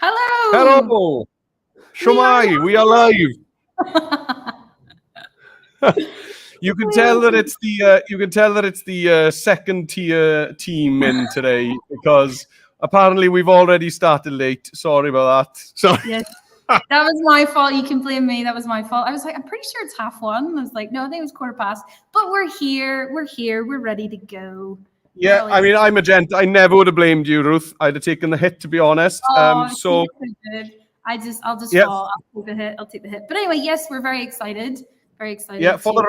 Hello. Hello. Shumai, we are live. You can tell that it's the second tier team in today because apparently we've already started late. Sorry about that. Sorry. Yes, that was my fault. You can blame me. That was my fault. I was like, I'm pretty sure it's 1:30. I was like, no, I think it was 1:15. But we're here. We're ready to go. Yeah, I mean, I'm a gent. I never would have blamed you, Ruth. I'd have taken the hit, to be honest. Oh, So good. I'll just yes. fall. I'll take the hit. But anyway, yes, we're very excited. Very excited. Yeah, for the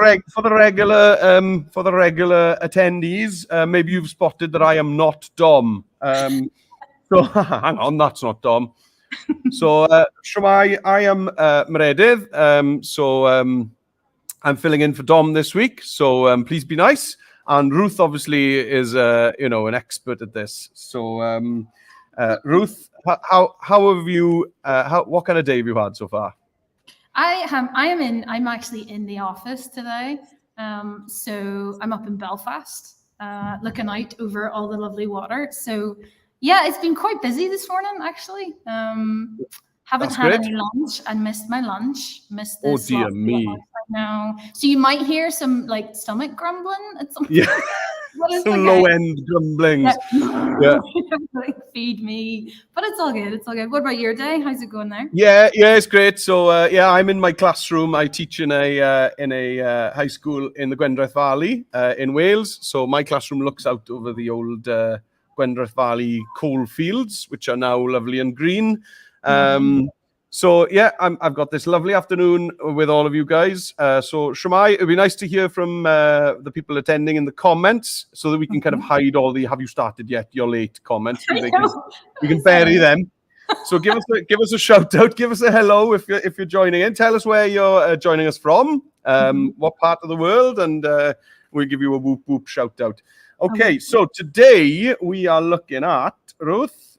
regular attendees, maybe you've spotted that I am not Dom. So hang on, that's not Dom. So Shumai, I am Meredydd. I'm filling in for Dom this week. So please be nice. And Ruth obviously is an expert at this. So Ruth, how have you? What kind of day have you had so far? I'm actually in the office today. So I'm up in Belfast, looking out over all the lovely water. So yeah, it's been quite busy this morning actually. Haven't That's had great. any lunch and missed my lunch. Missed the Oh dear me. Now. So you might hear some like stomach grumbling at some point. Yeah. Some low-end grumblings. Yeah. Like, feed me. But it's all good. It's all good. What about your day? How's it going there? Yeah, it's great. So I'm in my classroom. I teach in a high school in the Gwyndraeth Valley in Wales. So my classroom looks out over the old Gwyndraeth Valley coal fields, which are now lovely and green. So yeah, I've got this lovely afternoon with all of you guys. So Shumai, it'd be nice to hear from the people attending in the comments so that we can kind of hide all the "Have you started yet? You're late" comments. We can bury them. So give us a shout out, give us a hello if you're joining in. Tell us where you're joining us from, what part of the world, and we'll give you a whoop whoop shout out. Okay, so today we are looking at Ruth.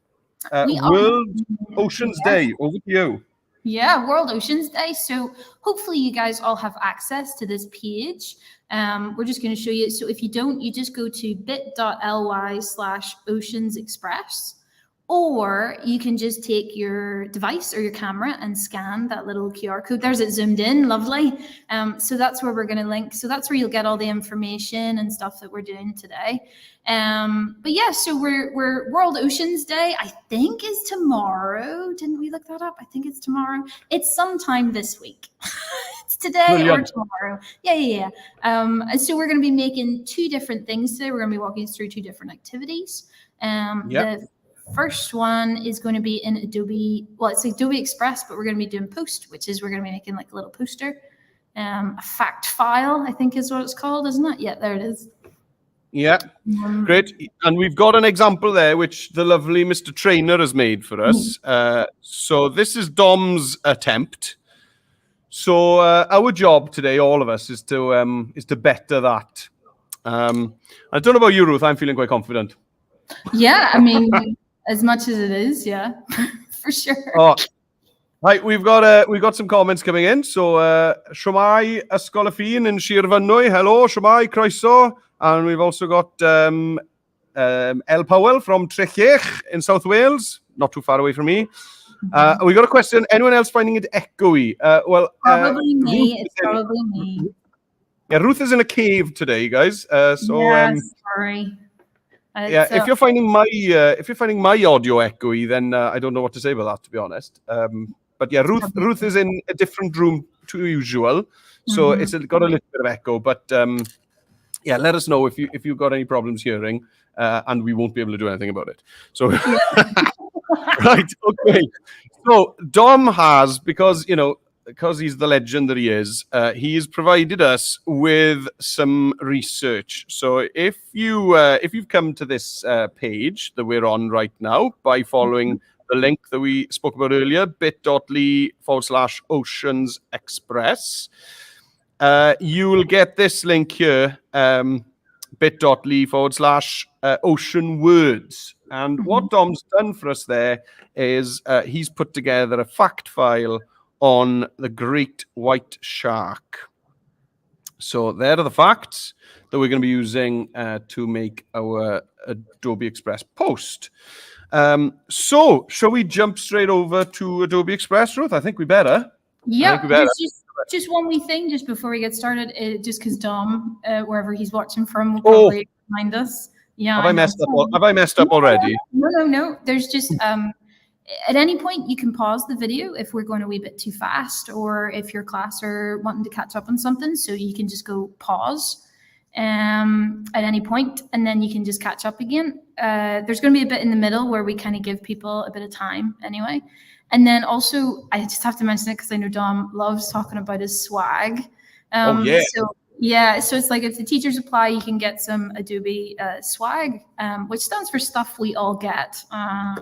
World Oceans Day. Over to you. Yeah, World Oceans Day. So hopefully you guys all have access to this page. We're just going to show you. So if you don't, you just go to bit.ly/oceansexpress, or you can just take your device or your camera and scan that little QR code. There's it zoomed in, lovely. So that's where we're going to link. So that's where you'll get all the information and stuff that we're doing today. But yeah, so we're World Oceans Day, I think is tomorrow. Didn't we look that up? I think it's tomorrow. It's sometime this week. It's today or tomorrow. Yeah. So we're going to be making two different things today. We're going to be walking through two different activities. The first one is going to be in Adobe. Well, it's Adobe Express, but we're going to be doing Post, which is we're going to be making like a little poster. A fact file, I think is what it's called, isn't it? Yeah, there it is. Yeah, great. And we've got an example there, which the lovely Mr. Trainer has made for us. So this is Dom's attempt. So our job today, all of us, is to better that. I don't know about you, Ruth. I'm feeling quite confident. Yeah, I mean, as much as it is, yeah, for sure. Oh, right, we've got some comments coming in. So Shumai Ysgolafin in Sir Fynwy. Hello, Shumai, croeso. And we've also got El Powell from Trechech in South Wales, not too far away from me. We got a question. Anyone else finding it echoey? Probably me. It's probably me. Yeah, Ruth is in a cave today, guys. Sorry. If you're finding my audio echoey, then I don't know what to say about that, to be honest. But yeah, Ruth is in a different room to usual, so it's got a little bit of echo. But yeah, let us know if you've got any problems hearing, and we won't be able to do anything about it. So right, okay. So Dom has, because he's the legend that he is, he's provided us with some research. So if you've come to this page that we're on right now by following the link that we spoke about earlier, bit.ly/Oceans Express, you will get this link here, bit.ly/Ocean Words. And what Dom's done for us there is he's put together a fact file on the great white shark. So there are the facts that we're going to be using to make our Adobe Express post. So, shall we jump straight over to Adobe Express, Ruth? I think we better. Yeah, there's just one wee thing just before we get started, just because Dom, wherever he's watching from, will probably remind us. Yeah, have I messed up? Have I messed up already? No. There's just at any point you can pause the video if we're going a wee bit too fast, or if your class are wanting to catch up on something. So you can just go pause at any point, and then you can just catch up again. There's going to be a bit in the middle where we kind of give people a bit of time anyway. And then also, I just have to mention it because I know Dom loves talking about his swag. So it's like if the teachers apply, you can get some Adobe swag, which stands for stuff we all get.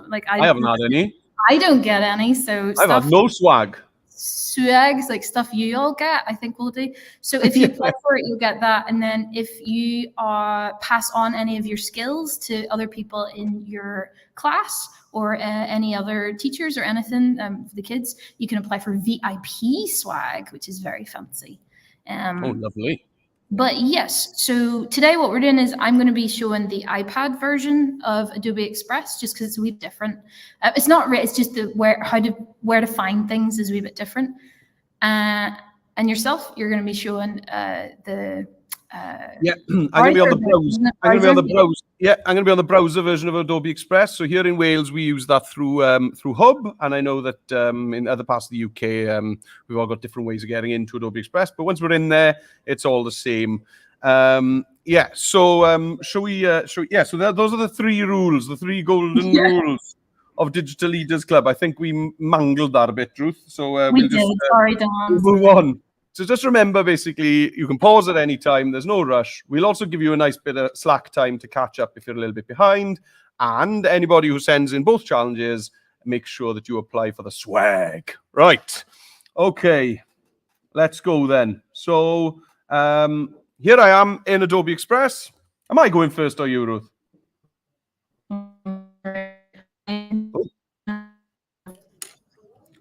Like I haven't had any. I don't get any. So I've had no swag. Swag's like stuff you all get, I think we'll do. So if you apply for it, you'll get that. And then if you pass on any of your skills to other people in your class or any other teachers or anything, for the kids, you can apply for VIP swag, which is very fancy. Oh, lovely. But yes, so today what we're doing is I'm going to be showing the iPad version of Adobe Express, just because it's a wee bit different. It's not, it's just where to find things is a wee bit different. And yourself, you're going to be showing the. Yeah, I'm going to be on the browser. I'm going to be on the browser version of Adobe Express. So here in Wales, we use that through Hub, and I know that in other parts of the UK, we've all got different ways of getting into Adobe Express. But once we're in there, it's all the same. Yeah. So shall we? So those are the three rules, the three golden rules of Digital Leaders Club. I think we mangled that a bit, Ruth. So we'll just sorry, Don. Move on. So just remember, basically, you can pause at any time. There's no rush. We'll also give you a nice bit of slack time to catch up if you're a little bit behind. And anybody who sends in both challenges, make sure that you apply for the swag. Right. Okay. Let's go then. So here I am in Adobe Express. Am I going first or you, Ruth?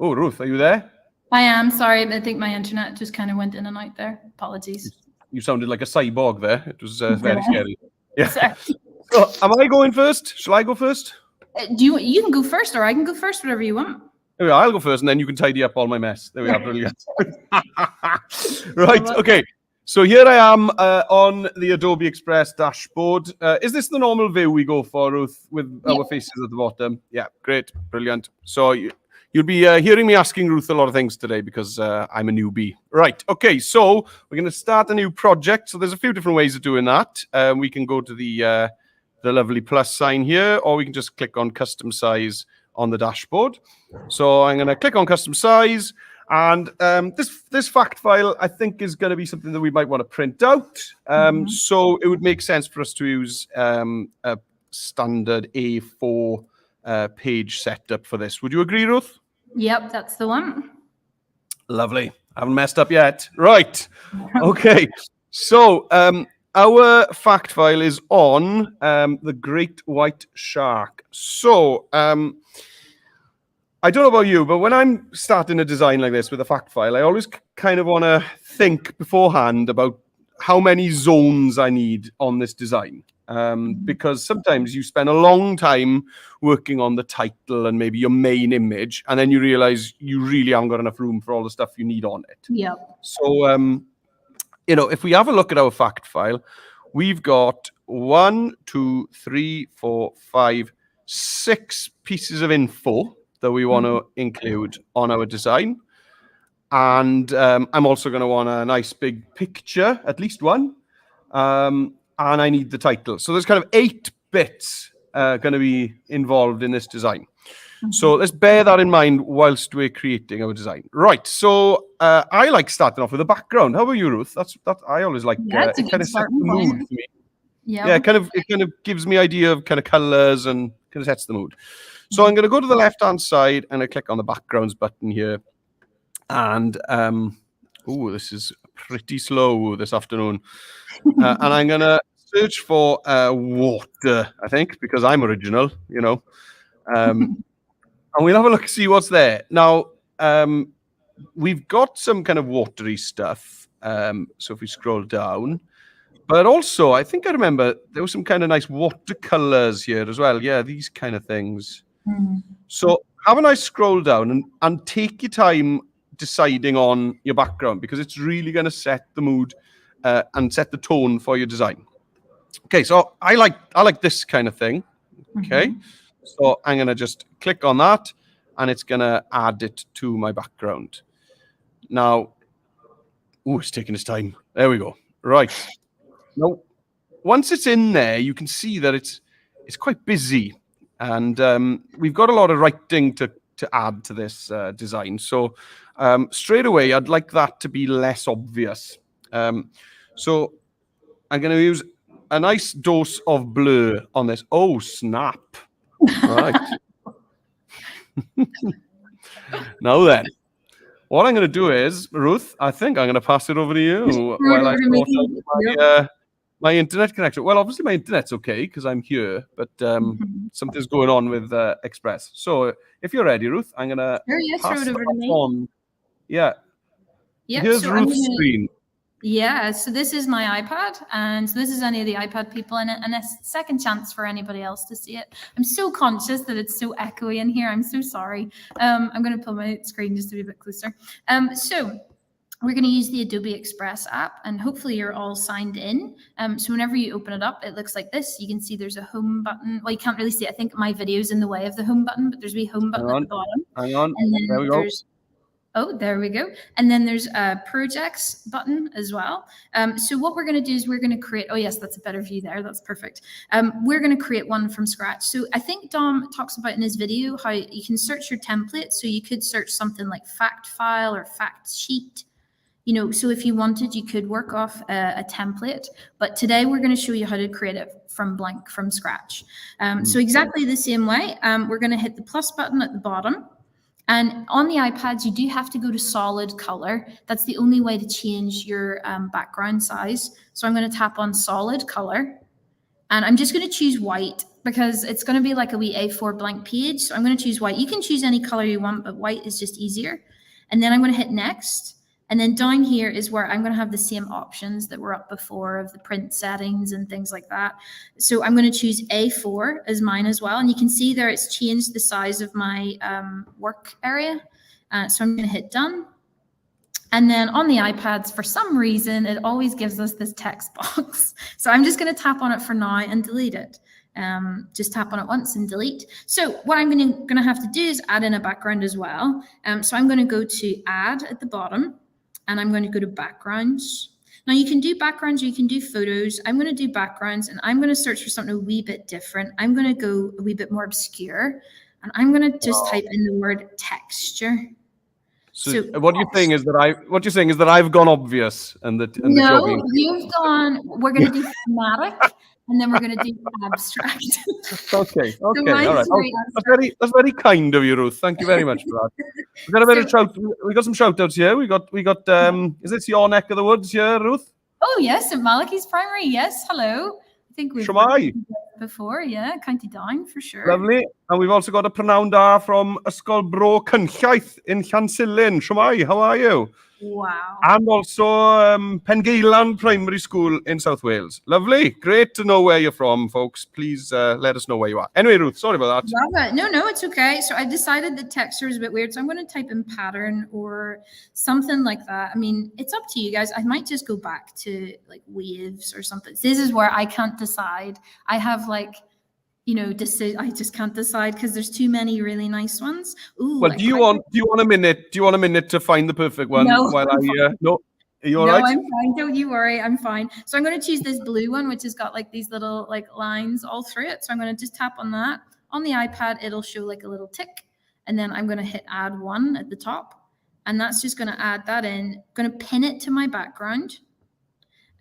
Oh, Ruth, are you there? I am. Sorry, I think my internet just kind of went in and out there. Apologies. You sounded like a cyborg there. It was very scary. Yeah. So, am I going first? Shall I go first? You can go first, or I can go first, whatever you want. There we are. I'll go first, and then you can tidy up all my mess. There we are. Brilliant. Right. Okay. So here I am on the Adobe Express dashboard. Is this the normal view we go for, Ruth, with our faces at the bottom? Yeah. Great. Brilliant. So you'll be hearing me asking Ruth a lot of things today because I'm a newbie. Right. Okay. So we're going to start a new project. So there's a few different ways of doing that. We can go to the lovely plus sign here, or we can just click on custom size on the dashboard. So I'm going to click on custom size, and this fact file I think is going to be something that we might want to print out. So it would make sense for us to use a standard A4 page setup for this. Would you agree, Ruth? Yep, that's the one. Lovely. I haven't messed up yet. Right. Okay. So our fact file is on the great white shark. So I don't know about you, but when I'm starting a design like this with a fact file, I always kind of want to think beforehand about how many zones I need on this design. Because sometimes you spend a long time working on the title and maybe your main image, and then you realize you really haven't got enough room for all the stuff you need on it. Yeah. So, if we have a look at our fact file, we've got 1, 2, 3, 4, 5, 6 pieces of info that we want to include on our design. And I'm also going to want a nice big picture, at least one. And I need the title. So there's kind of 8 bits going to be involved in this design. So let's bear that in mind whilst we're creating our design. Right. So I like starting off with a background. How about you, Ruth? That's I always like. That's a good sets the mood for me. Yeah. It kind of gives me idea of kind of colors and kind of sets the mood. So I'm going to go to the left-hand side and I click on the backgrounds button here. And this is pretty slow this afternoon. And I'm going to search for water, I think, because I'm original, and we'll have a look, see what's there. Now, we've got some kind of watery stuff. So if we scroll down, But also, I think I remember there were some kind of nice watercolors here as well. Yeah, these kind of things. So have a nice scroll down and take your time deciding on your background, because it's really going to set the mood and set the tone for your design. Okay, so I like this kind of thing. Okay, so I'm going to just click on that, and it's going to add it to my background. Now, it's taking its time. There we go. Right. Now, once it's in there, you can see that it's quite busy, and we've got a lot of writing to add to this design. So straight away, I'd like that to be less obvious. So I'm going to use a nice dose of blur on this. Oh, snap. Right. Now then, what I'm going to do is, Ruth, I think I'm going to pass it over to you while I sort out my internet connection. Well, obviously my internet's okay because I'm here, but something's going on with Express. So if you're ready, Ruth, I'm going to pass it on. Yeah. Here's Ruth's screen. Yeah, so this is my iPad, and so this is any of the iPad people in it, and a second chance for anybody else to see it. I'm so conscious that it's so echoey in here. I'm so sorry. I'm going to pull my screen just to be a bit closer. So we're going to use the Adobe Express app, and hopefully you're all signed in. So whenever you open it up, it looks like this. You can see there's a home button. Well, you can't really see it. I think my video's in the way of the home button, but there's a home button at the bottom. Hang on. And then there we go. Oh, there we go. And then there's a projects button as well. So what we're going to do is we're going to create, oh yes, that's a better view there. That's perfect. We're going to create one from scratch. So I think Dom talks about in his video how you can search your template. So you could search something like fact file or fact sheet. You know, so if you wanted, you could work off a template, but today we're going to show you how to create it from blank, from scratch. So exactly the same way, we're going to hit the plus button at the bottom. And on the iPads, you do have to go to solid color. That's the only way to change your background size. So I'm going to tap on solid color, and I'm just going to choose white because it's going to be like a wee A4 blank page. So I'm going to choose white. You can choose any color you want, but white is just easier. And then I'm going to hit next. And then down here is where I'm going to have the same options that were up before of the print settings and things like that. So I'm going to choose A4 as mine as well. And you can see there it's changed the size of my work area. So I'm going to hit done. And then on the iPads, for some reason, it always gives us this text box. So I'm just going to tap on it for now and delete it. Just tap on it once and delete. So what I'm going to have to do is add in a background as well. So I'm going to go to add at the bottom. And I'm going to go to backgrounds. Now you can do backgrounds or you can do photos. I'm going to do backgrounds, and I'm going to search for something a wee bit different. I'm going to go a wee bit more obscure, and I'm going to just type in the word texture. So what you're saying is that I've gone obvious and that no, you've gone. We're going to do thematic. And then we're going to do abstract. Okay, all right. That's very kind of you, Ruth. Thank you very much for that. We got a bit of shout. We got some shout outs here. We got. Is this your neck of the woods here, Ruth? Oh yes, St Malachy's Primary. Yes, hello. I think we've before. Yeah, County Down for sure. Lovely. And we've also got a pronoun da from Ysgol Bro Cynllaeth in Llansilin. Shwmai, how are you? Wow. And also Pengaelan Primary School in South Wales. Lovely. Great to know where you're from, folks. Please let us know where you are. Anyway, Ruth, sorry about that. Love it. No, it's okay. So I decided the texture is a bit weird. So I'm going to type in pattern or something like that. I mean, it's up to you guys. I might just go back to like waves or something. This is where I can't decide. I have like, you know, I just can't decide because there's too many really nice ones. Ooh, well, do you want a minute? Do you want a minute to find the perfect one? No, while no, are you all no, right? I'm fine. Don't you worry. I'm fine. So I'm going to choose this blue one, which has got like these little like lines all through it. So I'm going to just tap on that. On the iPad, it'll show like a little tick, and then I'm going to hit add one at the top, and that's just going to add that in. I'm going to pin it to my background.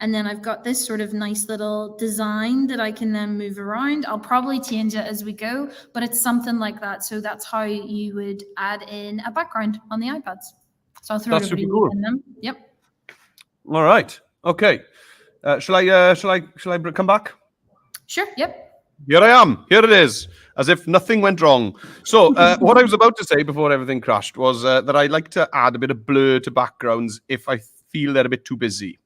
And then I've got this sort of nice little design that I can then move around. I'll probably change it as we go, but it's something like that. So that's how you would add in a background on the iPads. So I'll throw it over to you in them. Yep. All right. Okay. Shall I come back? Sure. Yep. Here I am. Here it is. As if nothing went wrong. So what I was about to say before everything crashed was that I like to add a bit of blur to backgrounds if I feel they're a bit too busy.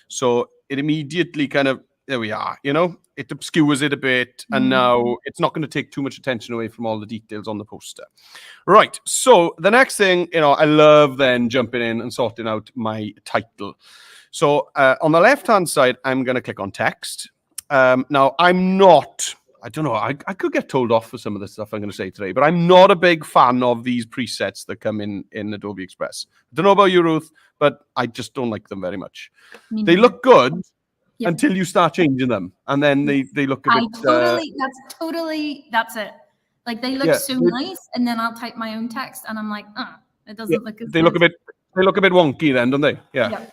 So it immediately kind of, there we are, you know, it obscures it a bit, and now it's not going to take too much attention away from all the details on the poster. Right, so the next thing, you know, I love then jumping in and sorting out my title. So on the left-hand side, I'm going to click on text. Now, I don't know, I could get told off for some of the stuff I'm going to say today, but I'm not a big fan of these presets that come in Adobe Express. I don't know about you, Ruth, but I just don't like them very much. They look good until you start changing them, and then they look a bit... That's it. Like, they look so nice, and then I'll type my own text, and I'm like, it doesn't look as good. They look a bit wonky then, don't they? Yeah.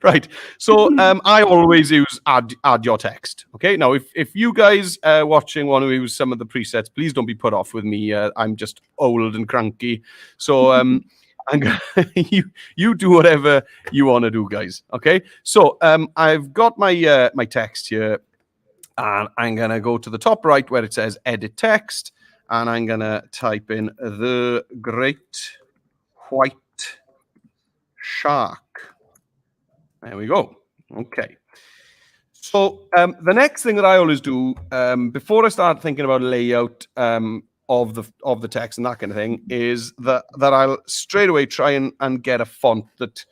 Right. So I always use add your text. Okay. Now, if you guys watching want to use some of the presets, please don't be put off with me. I'm just old and cranky. So you do whatever you want to do, guys. Okay. So I've got my my text here, and I'm gonna go to the top right where it says edit text, and I'm gonna type in the great white shark. There we go. Okay. So the next thing that I always do before I start thinking about layout of the text and that kind of thing is that I'll straight away try and get a font that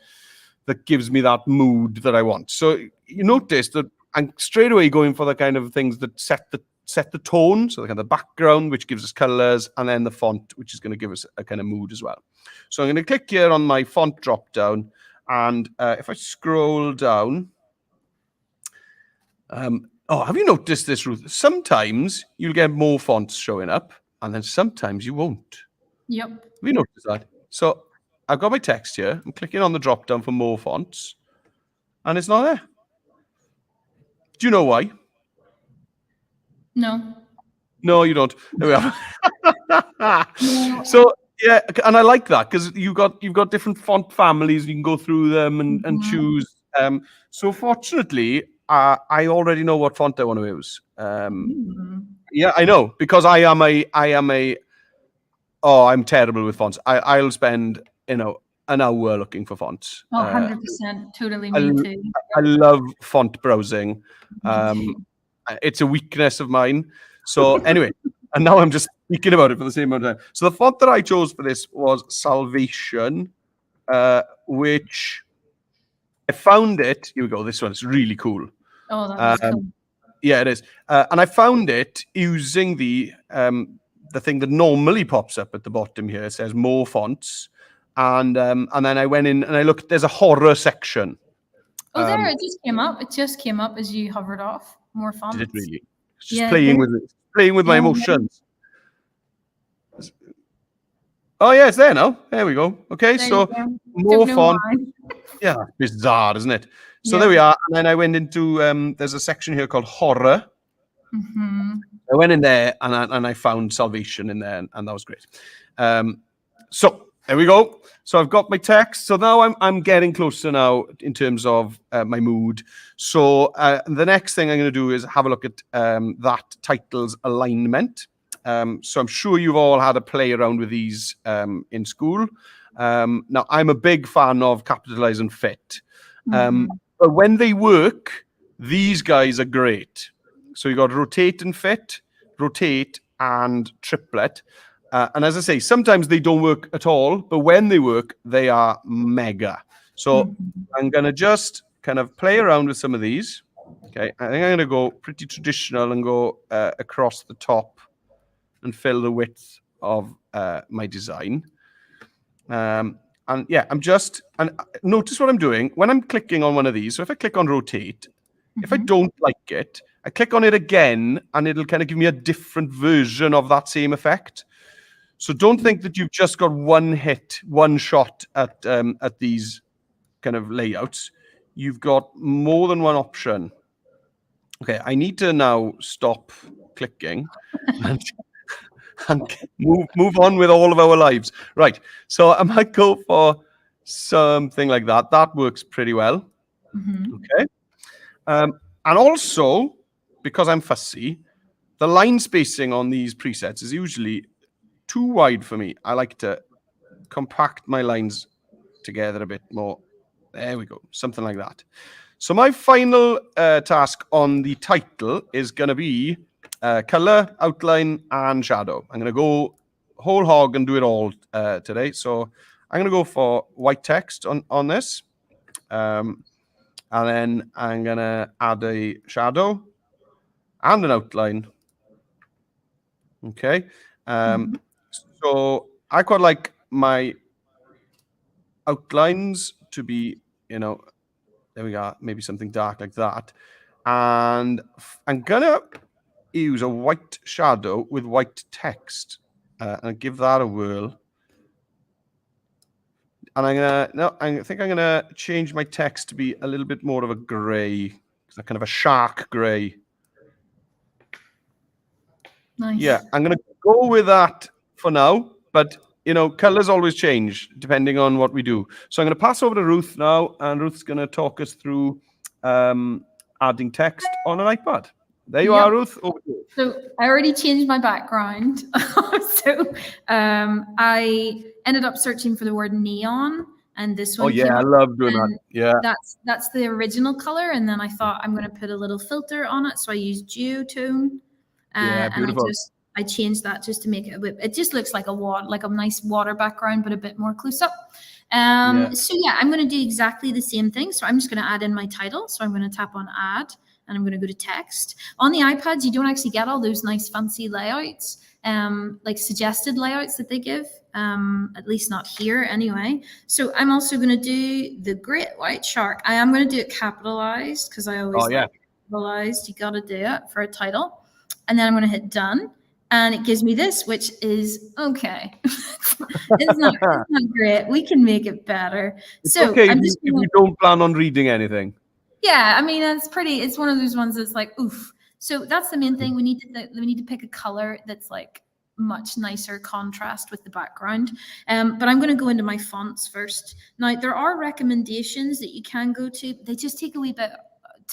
gives me that mood that I want. So you notice that I'm straight away going for the kind of things that set the tone, so the kind of background, which gives us colors, and then the font, which is going to give us a kind of mood as well. So I'm going to click here on my font drop down. And if I scroll down, have you noticed this, Ruth? Sometimes you'll get more fonts showing up, and then sometimes you won't. Yep. Have you noticed that? So I've got my text here. I'm clicking on the drop down for more fonts, and it's not there. Do you know why? No. No, you don't. There we are. So. Yeah, and I like that because you've got different font families. You can go through them and choose. So fortunately, I already know what font I want to use. Yeah, I know, because I'm terrible with fonts. I'll spend an hour looking for fonts. 100%, totally me too. I love font browsing. It's a weakness of mine. So anyway. And now I'm just speaking about it for the same amount of time. So the font that I chose for this was Salvation, which I found it. Here we go. This one is really cool. Oh, that's cool. Yeah, it is. And I found it using the thing that normally pops up at the bottom here. It says more fonts, and then I went in and I looked. There's a horror section. Oh, there it just came up. It just came up as you hovered off. More fonts. Did it really? It's just playing with it. Playing with my emotions. Oh yeah, it's there now. There we go. Okay, so more font. Yeah, bizarre, isn't it? So there we are. And then I went into there's a section here called horror. I went in there and I found Salvation in there, and that was great. So there we go. So I've got my text. So now I'm getting closer now in terms of my mood. So the next thing I'm going to do is have a look at that title's alignment. So I'm sure you've all had a play around with these in school. Now, I'm a big fan of capitalize and fit. But when they work, these guys are great. So you've got rotate and fit, rotate and triplet. And as I say, sometimes they don't work at all, but when they work, they are mega. So I'm going to just kind of play around with some of these. Okay, I think I'm going to go pretty traditional and go across the top and fill the width of my design. And yeah, and notice what I'm doing when I'm clicking on one of these. So if I click on rotate, if I don't like it, I click on it again, and it'll kind of give me a different version of that same effect. So don't think that you've just got one shot at these kind of layouts. You've got more than one option. Okay, I need to now stop clicking and move on with all of our lives. Right, so I might go for something like that. That works pretty well. Okay. And also, because I'm fussy, the line spacing on these presets is usually too wide for me. I like to compact my lines together a bit more. There we go, something like that. So my final task on the title is going to be color, outline, and shadow. I'm going to go whole hog and do it all today. So I'm going to go for white text on this. And then I'm going to add a shadow and an outline. Okay. So I quite like my outlines to be, there we go, maybe something dark like that. And I'm going to use a white shadow with white text and give that a whirl. And I think I'm gonna change my text to be a little bit more of a grey, kind of a shark grey. Nice. Yeah, I'm gonna go with that for now, but colors always change depending on what we do. So I'm gonna pass over to Ruth now, and Ruth's gonna talk us through adding text on an iPad. There you are, Ruth. Over to you. So I already changed my background. So I ended up searching for the word neon, and this one. Oh yeah, I love doing that. Yeah, that's the original color, and then I thought I'm going to put a little filter on it, so I used duotone. Yeah, beautiful. And I changed that just to make it it just looks like a nice water background, but a bit more close up. So yeah, I'm going to do exactly the same thing. So I'm just going to add in my title. So I'm going to tap on add, and I'm going to go to text. On the iPads, you don't actually get all those nice fancy layouts, like suggested layouts that they give, at least not here anyway. So I'm also going to do the great white shark. I am going to do it capitalized because I always like capitalized. You got to do it for a title. And then I'm going to hit done. And it gives me this, which is okay. It's not great. We can make it better. It's okay if you don't plan on reading anything. Yeah, I mean, it's one of those ones that's like, oof. So that's the main thing. We need to pick a color that's like much nicer contrast with the background. But I'm going to go into my fonts first. Now, there are recommendations that you can go to. They just take a wee bit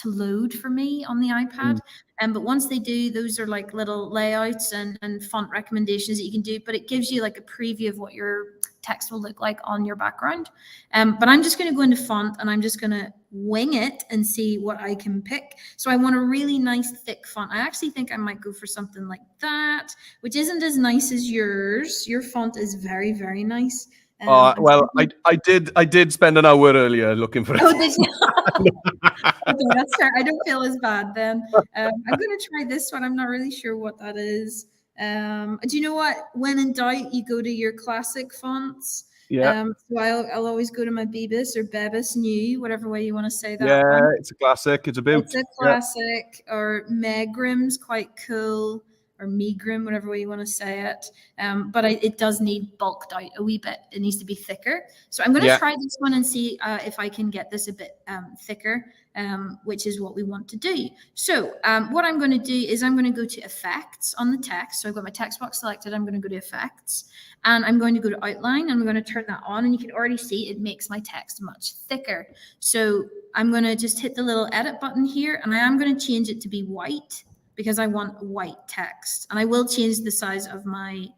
to load for me on the iPad. But once they do, those are like little layouts and font recommendations that you can do, but it gives you like a preview of what your text will look like on your background. But I'm just going to go into font, and I'm just going to wing it and see what I can pick. So I want a really nice thick font. I actually think I might go for something like that, which isn't as nice as yours. Your font is very, very nice. Well, I did spend an hour earlier looking for it. Oh, did you? Okay, that's fair. I don't feel as bad then. I'm going to try this one. I'm not really sure what that is. Do you know what? When in doubt, you go to your classic fonts. Yeah. So I'll always go to my Bebis or Bebis New, whatever way you want to say that. Yeah, one. It's a classic. It's a boot. It's a classic. Yeah. Or Megrim's quite cool. Or Megrim, whatever way you want to say it. But it does need bulked out a wee bit. It needs to be thicker. So I'm going to try this one and see if I can get this a bit thicker, which is what we want to do. So what I'm going to do is I'm going to go to effects on the text. So I've got my text box selected. I'm going to go to effects, and I'm going to go to outline, and I'm going to turn that on, and you can already see it makes my text much thicker. So I'm going to just hit the little edit button here, and I am going to change it to be white, because I want white text, and I will change the size of my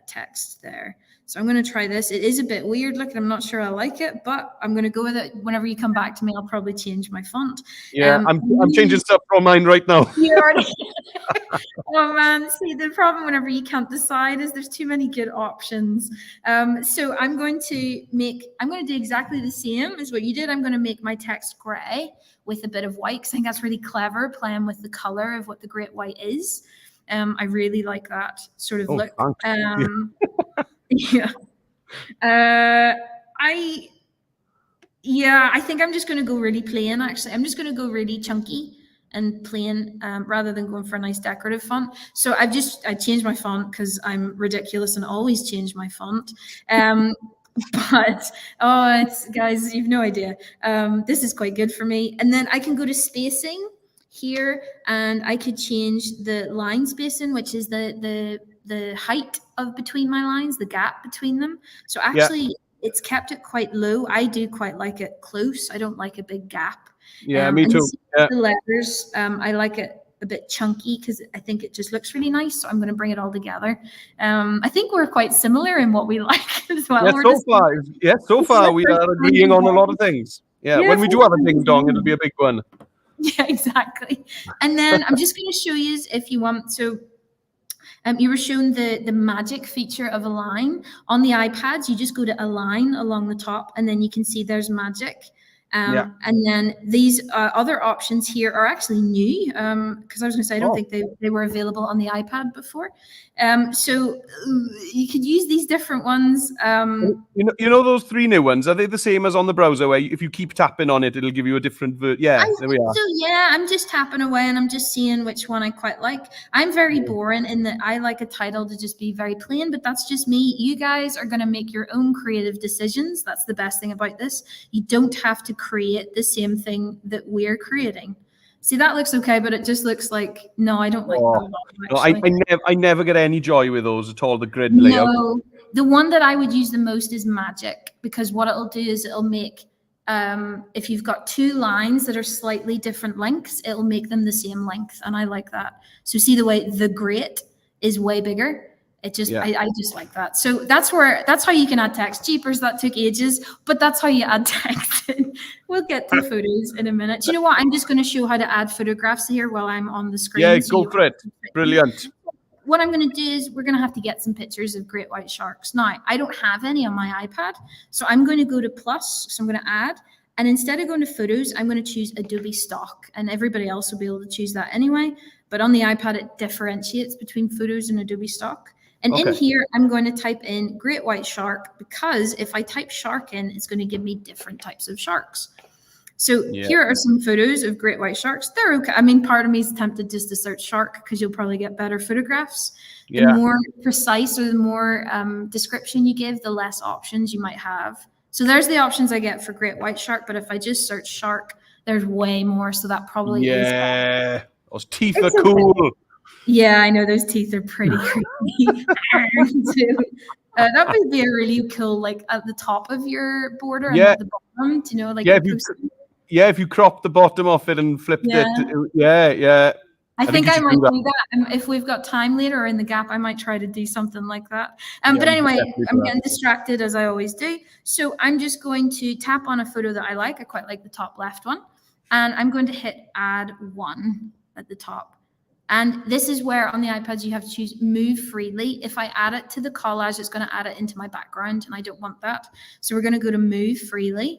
text there. So I'm going to try this. It is a bit weird looking. I'm not sure I like it, but I'm going to go with it. Whenever you come back to me, I'll probably change my font. Yeah, I'm changing stuff from mine right now. Oh man, see, the problem whenever you can't decide is there's too many good options. So I'm going to do exactly the same as what you did. I'm going to make my text gray with a bit of white, because I think that's really clever, playing with the color of what the great white is. I really like that sort of look. Yeah. I think I'm just going to go really plain, actually. I'm just going to go really chunky and plain, rather than going for a nice decorative font. So I changed my font because I'm ridiculous and always change my font. But guys, you've no idea. This is quite good for me. And then I can go to spacing here, and I could change the line spacing, which is the height of between my lines, the gap between them. So actually, it's kept it quite low. I do quite like it close. I don't like a big gap. Yeah, me too. The letters, I like it a bit chunky because I think it just looks really nice. So I'm going to bring it all together. I think we're quite similar in what we like as well. Yeah, so far we are agreeing on a lot of things. Yeah, Yeah, when we do have a ding dong, it'll be a big one. Yeah, exactly. And then I'm just going to show you if you want. So you were shown the magic feature of align. On the iPads, you just go to align along the top, and then you can see there's magic. And then these other options here are actually new, because I was going to say I don't think they were available on the iPad before. So you could use these different ones. You know those 3 new ones, are they the same as on the browser where if you keep tapping on it, it'll give you a different yeah, there we are. So yeah, I'm just tapping away and I'm just seeing which one I quite like. I'm very boring in that I like a title to just be very plain, but that's just me. You guys are going to make your own creative decisions. That's the best thing about this. You don't have to create the same thing that we're creating. See, that looks okay, but it just looks like, no, I don't like that. No, I never get any joy with those at all, the grid layout. No, the one that I would use the most is magic, because what it'll do is it'll make, if you've got 2 lines that are slightly different lengths, it'll make them the same length. And I like that. So see the way the great is way bigger. It just, I just like that. So that's how you can add text. Jeepers, that took ages, but that's how you add text. We'll get to photos in a minute. Do you know what? I'm just going to show how to add photographs here while I'm on the screen. Yeah, go for it. Brilliant. What I'm going to do is we're going to have to get some pictures of great white sharks. Now, I don't have any on my iPad, so I'm going to go to plus. So I'm going to add, and instead of going to photos, I'm going to choose Adobe Stock, and everybody else will be able to choose that anyway. But on the iPad, it differentiates between photos and Adobe Stock. And in here, I'm going to type in great white shark, because if I type shark in, it's going to give me different types of sharks. So here are some photos of great white sharks. They're okay. I mean, part of me is tempted just to search shark, because you'll probably get better photographs. The more precise or the more description you give, the less options you might have. So there's the options I get for great white shark. But if I just search shark, there's way more. So that probably is. Yeah, those teeth are cool. Yeah, I know those teeth are pretty creepy. That would be a really cool, like at the top of your border and at the bottom. Do you know, like if you crop the bottom off it and flipped it, I think I might do that. If we've got time later or in the gap, I might try to do something like that. But anyway, I'm getting distracted as I always do. So I'm just going to tap on a photo that I like. I quite like the top left one. And I'm going to hit add one at the top. And this is where on the iPads, you have to choose move freely. If I add it to the collage, it's going to add it into my background, and I don't want that. So we're going to go to move freely.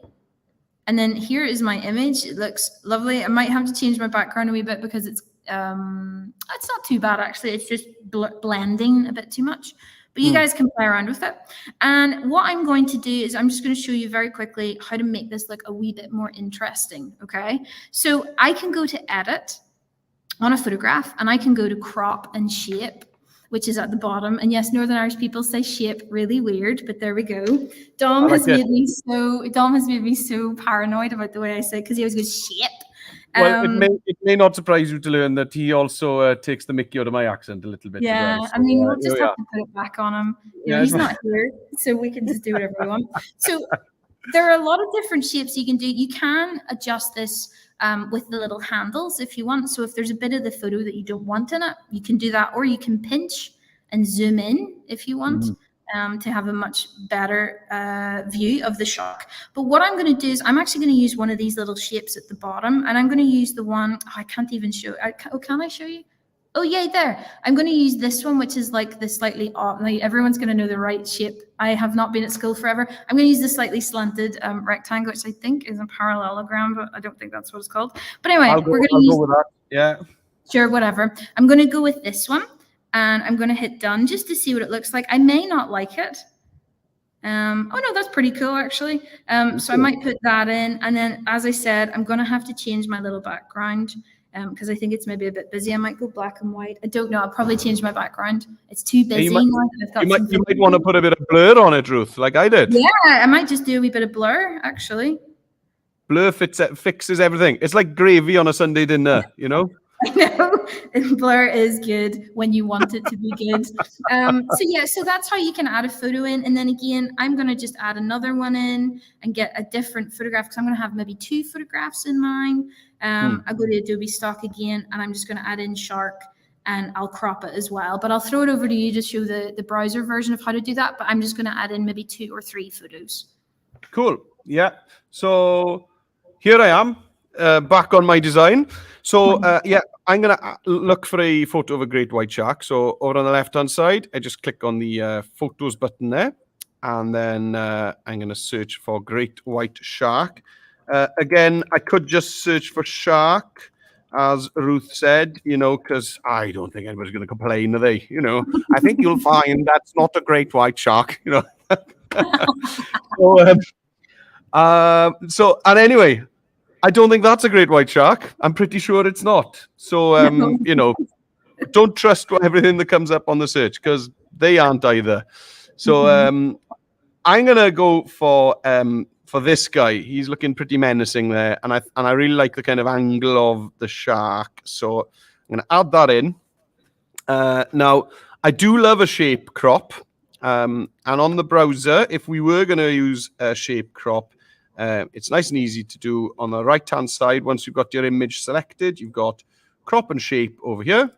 And then here is my image. It looks lovely. I might have to change my background a wee bit because it's not too bad, actually. It's just blending a bit too much. But you guys can play around with it. And what I'm going to do is I'm just going to show you very quickly how to make this look a wee bit more interesting, okay? So I can go to edit on a photograph, and I can go to crop and shape, which is at the bottom. And yes, Northern Irish people say shape really weird, but there we go. Dom has made me so paranoid about the way I say it, because he always goes shape. Well, it may not surprise you to learn that he also takes the mickey out of my accent a little bit. Yeah, as well. So, I mean, we'll just have to put it back on him. You know, he's not here, so we can just do whatever we want. So there are a lot of different shapes you can do. You can adjust this with the little handles if you want. So if there's a bit of the photo that you don't want in it, you can do that, or you can pinch and zoom in if you want to have a much better view of the shark. But what I'm going to do is I'm actually going to use one of these little shapes at the bottom, and I'm going to use the one, I can't even show, can I show you? Oh, yeah, there. I'm going to use this one, which is like the slightly off. Like everyone's going to know the right shape. I have not been at school forever. I'm going to use the slightly slanted rectangle, which I think is a parallelogram, but I don't think that's what it's called. But anyway, I'll go with that. Yeah. Sure, whatever. I'm going to go with this one, and I'm going to hit done just to see what it looks like. I may not like it. Oh, no, that's pretty cool, actually. So I might put that in. And then, as I said, I'm going to have to change my little background. Because I think it's maybe a bit busy. I might go black and white. I don't know. I'll probably change my background. It's too busy. You might want to put a bit of blur on it, Ruth, like I did. Yeah, I might just do a wee bit of blur, actually. Blur fixes everything. It's like gravy on a Sunday dinner, you know? I know. Blur is good when you want it to be good. So that's how you can add a photo in. And then again, I'm going to just add another one in and get a different photograph, because I'm going to have maybe 2 photographs in mine. I'll go to Adobe Stock again, and I'm just going to add in shark, and I'll crop it as well. But I'll throw it over to you to show the browser version of how to do that. But I'm just going to add in maybe 2 or 3 photos. Cool. Yeah. So here I am, back on my design. So yeah, I'm going to look for a photo of a great white shark. So over on the left-hand side, I just click on the photos button there. And then I'm going to search for great white shark. Again, I could just search for shark, as Ruth said, because I don't think anybody's going to complain, are they? I think you'll find that's not a great white shark, So, and anyway, I don't think that's a great white shark. I'm pretty sure it's not. So, don't trust everything that comes up on the search, because they aren't either. So, I'm gonna go for this guy. He's looking pretty menacing there, and I really like the kind of angle of the shark. So I'm gonna add that in. Now I do love a shape crop, and on the browser, if we were gonna use a shape crop, it's nice and easy to do. On the right hand side, once you've got your image selected, you've got crop and shape over here.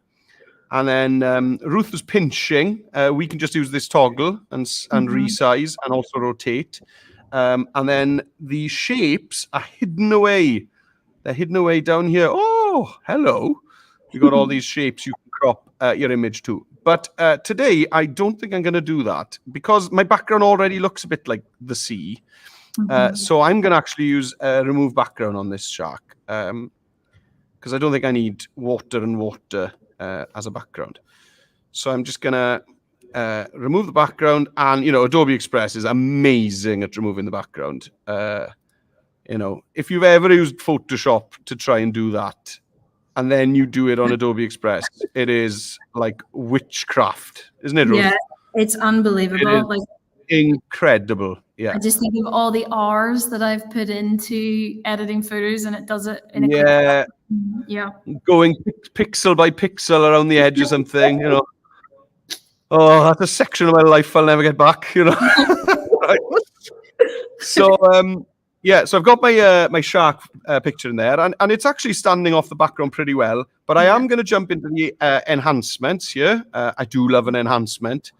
And then Ruth was pinching. We can just use this toggle and resize and also rotate. And then the shapes are hidden away. They're hidden away down here. Oh, hello. You've got all these shapes you can crop your image to. But today, I don't think I'm going to do that because my background already looks a bit like the sea. So I'm going to actually use remove background on this shark because I don't think I need water and water as a background. So I'm just gonna remove the background, and Adobe Express is amazing at removing the background. If you've ever used Photoshop to try and do that, and then you do it on Adobe Express, it is like witchcraft, isn't it, Ruth? Yeah, it's unbelievable. It is incredible. Yeah. I just think of all the hours that I've put into editing photos, and it does it in a quick yeah. Going pixel by pixel around the edge or something, Oh, that's a section of my life I'll never get back, Right. So so I've got my shark picture in there, and it's actually standing off the background pretty well. But I am going to jump into the enhancements here. I do love an enhancement.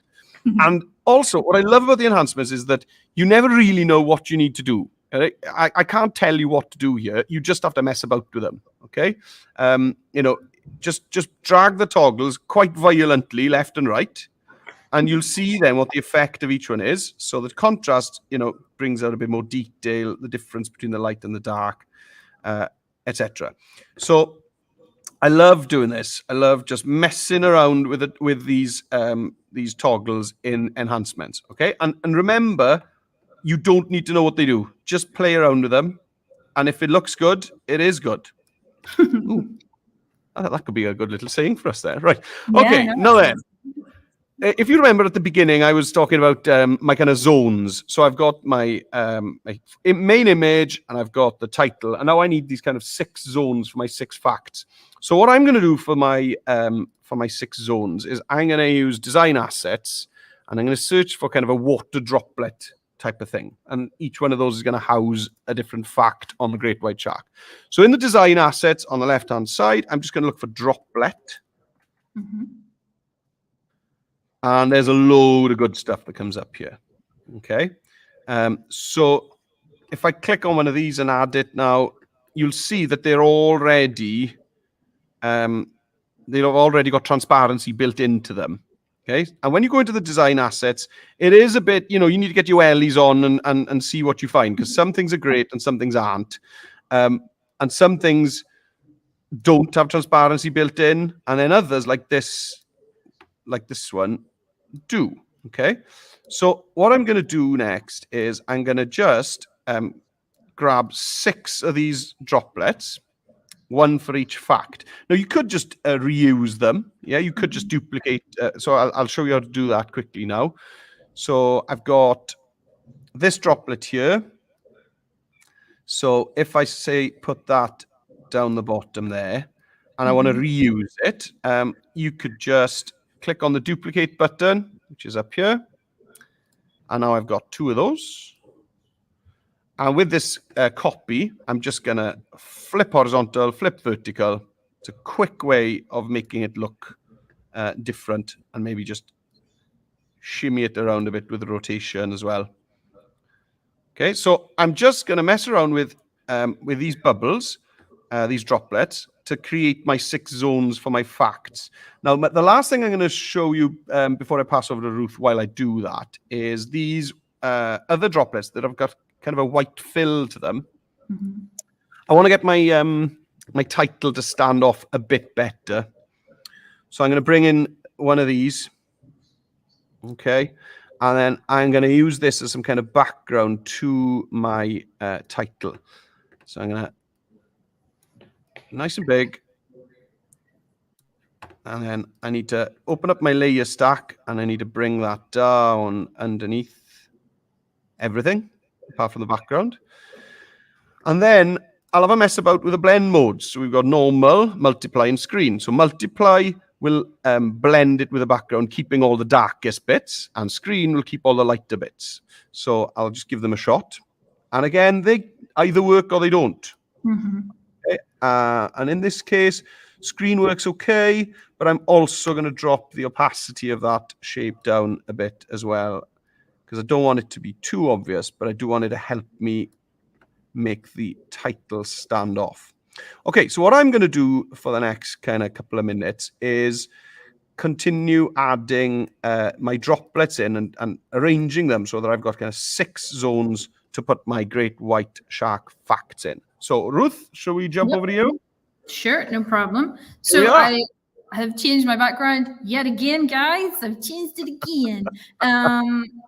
And also, what I love about the enhancements is that you never really know what you need to do. I can't tell you what to do here. You just have to mess about with them. Okay, just drag the toggles quite violently left and right, and you'll see then what the effect of each one is. So the contrast, brings out a bit more detail, the difference between the light and the dark, etc. So I love doing this. I love just messing around with it with these toggles in enhancements. Okay, and remember, you don't need to know what they do. Just play around with them, and if it looks good, it is good. Ooh, that could be a good little saying for us there, right? Okay, now then. If you remember at the beginning, I was talking about my kind of zones. So I've got my main image, and I've got the title, and now I need these kind of 6 zones for my 6 facts. So what I'm going to do for my 6 zones is I'm going to use design assets, and I'm going to search for kind of a water droplet type of thing, and each one of those is going to house a different fact on the great white shark. So in the design assets on the left hand side, I'm just going to look for droplet. And there's a load of good stuff that comes up here. Okay. So if I click on one of these and add it now, you'll see that they're already, they've already got transparency built into them. Okay. And when you go into the design assets, it is a bit, you need to get your wellies on and see what you find, because some things are great and some things aren't. And some things don't have transparency built in. And then others like this one, do. Okay, so what I'm going to do next is I'm going to just grab 6 of these droplets, 1 for each fact. Now you could just reuse them. Yeah, you could just duplicate. So I'll show you how to do that quickly now. So I've got this droplet here. So if I say put that down the bottom there, and I want to reuse it, you could just click on the duplicate button, which is up here. And now I've got 2 of those. And with this copy, I'm just going to flip horizontal, flip vertical. It's a quick way of making it look different, and maybe just shimmy it around a bit with the rotation as well. Okay, so I'm just going to mess around with with these bubbles, these droplets, to create my 6 zones for my facts. Now, the last thing I'm going to show you before I pass over to Ruth while I do that is these other droplets that have got kind of a white fill to them. Mhm. I want to get my my title to stand off a bit better. So I'm going to bring in one of these. Okay. And then I'm going to use this as some kind of background to my title. So I'm going to, nice and big. And then I need to open up my layer stack, and I need to bring that down underneath everything, apart from the background. And then I'll have a mess about with the blend modes. So we've got normal, multiply, and screen. So multiply will blend it with the background, keeping all the darkest bits, and screen will keep all the lighter bits. So I'll just give them a shot. And again, they either work or they don't. Mhm. Okay. And in this case, screen works okay, but I'm also going to drop the opacity of that shape down a bit as well, because I don't want it to be too obvious, but I do want it to help me make the title stand off. Okay, so what I'm going to do for the next kind of couple of minutes is continue adding my droplets in and arranging them so that I've got kind of 6 zones to put my great white shark facts in. So Ruth, shall we jump over to you? Sure, no problem. Here we So are. I have changed my background yet again, guys. I've changed it again.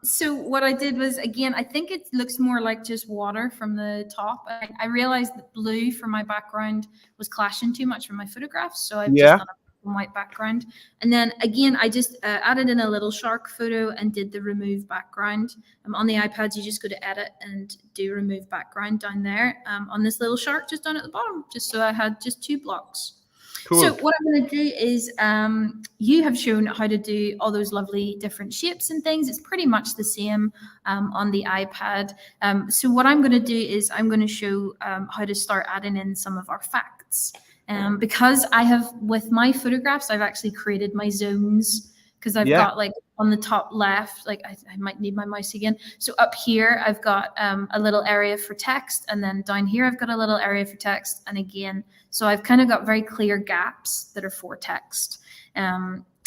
So what I did was, again, I think it looks more like just water from the top. I realized that blue for my background was clashing too much with my photographs, so I've just done a white background. And then again, I just added in a little shark photo and did the remove background. On the iPads, you just go to edit and do remove background down there on this little shark just down at the bottom, just so I had just 2 blocks. Cool. So what I'm going to do is you have shown how to do all those lovely different shapes and things. It's pretty much the same on the iPad. So what I'm going to do is I'm going to show how to start adding in some of our facts. Because I have, with my photographs, I've actually created my zones, because I've got like on the top left, like I might need my mouse again. So up here, I've got a little area for text, and then down here, I've got a little area for text. And again, so I've kind of got very clear gaps that are for text,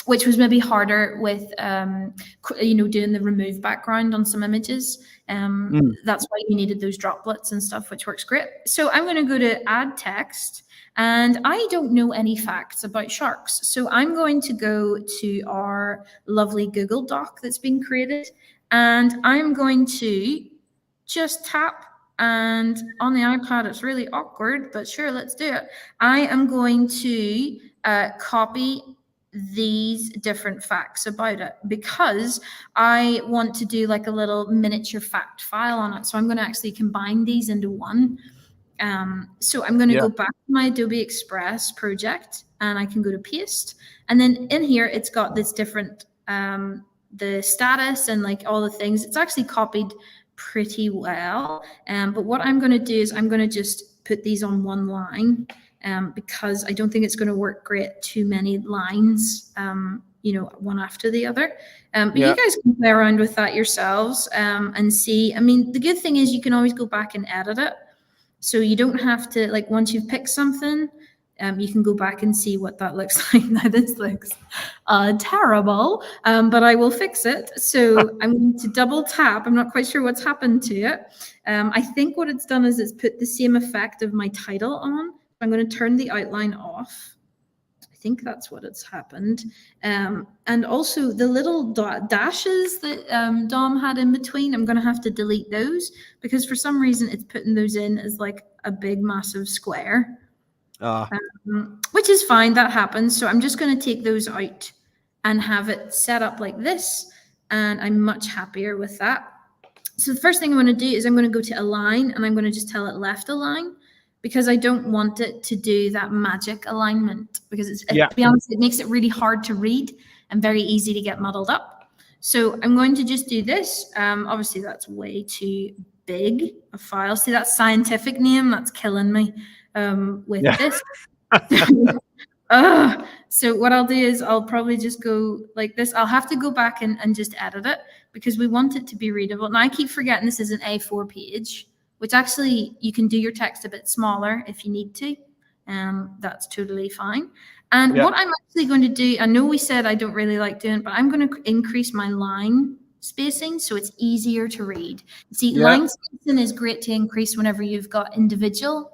which was maybe harder with, doing the remove background on some images. That's why you needed those droplets and stuff, which works great. So I'm going to go to add text. And I don't know any facts about sharks. So I'm going to go to our lovely Google Doc that's been created. And I'm going to just tap. And on the iPad, it's really awkward, but sure, let's do it. I am going to copy these different facts about it, because I want to do like a little miniature fact file on it. So I'm going to actually combine these into one. So I'm going to go back to my Adobe Express project, and I can go to paste. And then in here, it's got this different, the status and like all the things. It's actually copied pretty well. But what I'm going to do is I'm going to just put these on one line, because I don't think it's going to work great too many lines, one after the other. But you guys can play around with that yourselves and see. I mean, the good thing is you can always go back and edit it. So you don't have to, like, once you've picked something, you can go back and see what that looks like. Now this looks terrible, but I will fix it. So I'm going to double tap. I'm not quite sure what's happened to it. I think what it's done is it's put the same effect of my title on. I'm going to turn the outline off. I think that's what it's happened. And also the little dashes that Dom had in between, I'm going to have to delete those, because for some reason it's putting those in as like a big massive square, which is fine. That happens. So I'm just going to take those out and have it set up like this. And I'm much happier with that. So the first thing I'm going to do is I'm going to go to align, and I'm going to just tell it left align, because I don't want it to do that magic alignment, because to be honest, it makes it really hard to read and very easy to get muddled up. So I'm going to just do this. Obviously, that's way too big a file. See, that scientific name, that's killing me with this. So what I'll do is I'll probably just go like this. I'll have to go back and just edit it, because we want it to be readable. Now, I keep forgetting this is an A4 page. which actually you can do your text a bit smaller if you need to. That's totally fine. And what I'm actually going to do, I know we said I don't really like doing it, but I'm going to increase my line spacing so it's easier to read. See, line spacing is great to increase whenever you've got individual,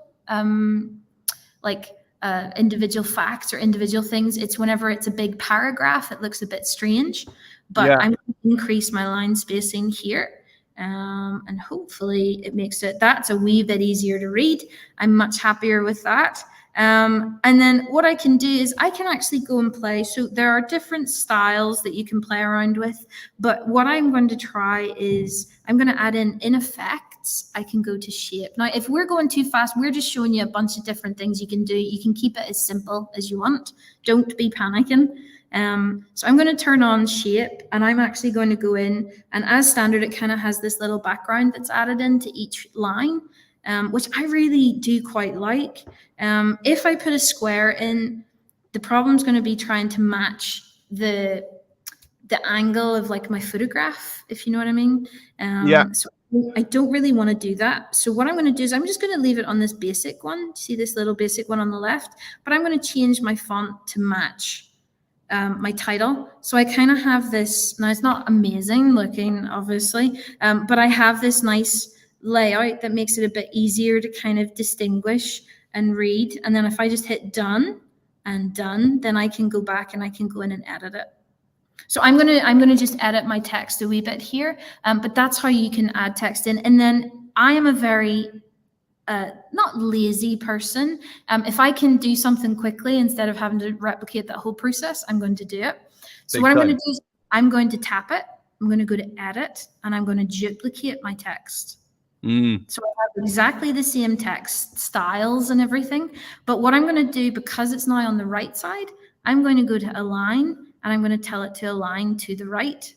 individual facts or individual things. It's whenever it's a big paragraph, it looks a bit strange. But I'm going to increase my line spacing here. And hopefully it makes that's a wee bit easier to read. I'm much happier with that. And then what I can do is I can actually go and play. So there are different styles that you can play around with. But what I'm going to try is I'm going to add in effects. I can go to shape. Now, if we're going too fast, we're just showing you a bunch of different things you can do. You can keep it as simple as you want. Don't be panicking. So I'm going to turn on shape, and I'm actually going to go in, and as standard, it kind of has this little background that's added into each line, which I really do quite like. If I put a square in, the problem's going to be trying to match the angle of like my photograph, if you know what I mean. So I don't really want to do that. So what I'm going to do is I'm just going to leave it on this basic one. See this little basic one on the left, but I'm going to change my font to match my title. So I kind of have this, now it's not amazing looking, obviously, but I have this nice layout that makes it a bit easier to kind of distinguish and read. And then if I just hit done and done, then I can go back and I can go in and edit it. So I'm gonna just edit my text a wee bit here, but that's how you can add text in. And then I am a very not lazy person. If I can do something quickly instead of having to replicate that whole process, I'm going to do it. So what I'm going to do is I'm going to tap it. I'm going to go to edit, and I'm going to duplicate my text. So I have exactly the same text styles and everything. But what I'm going to do, because it's now on the right side, I'm going to go to align, and I'm going to tell it to align to the right,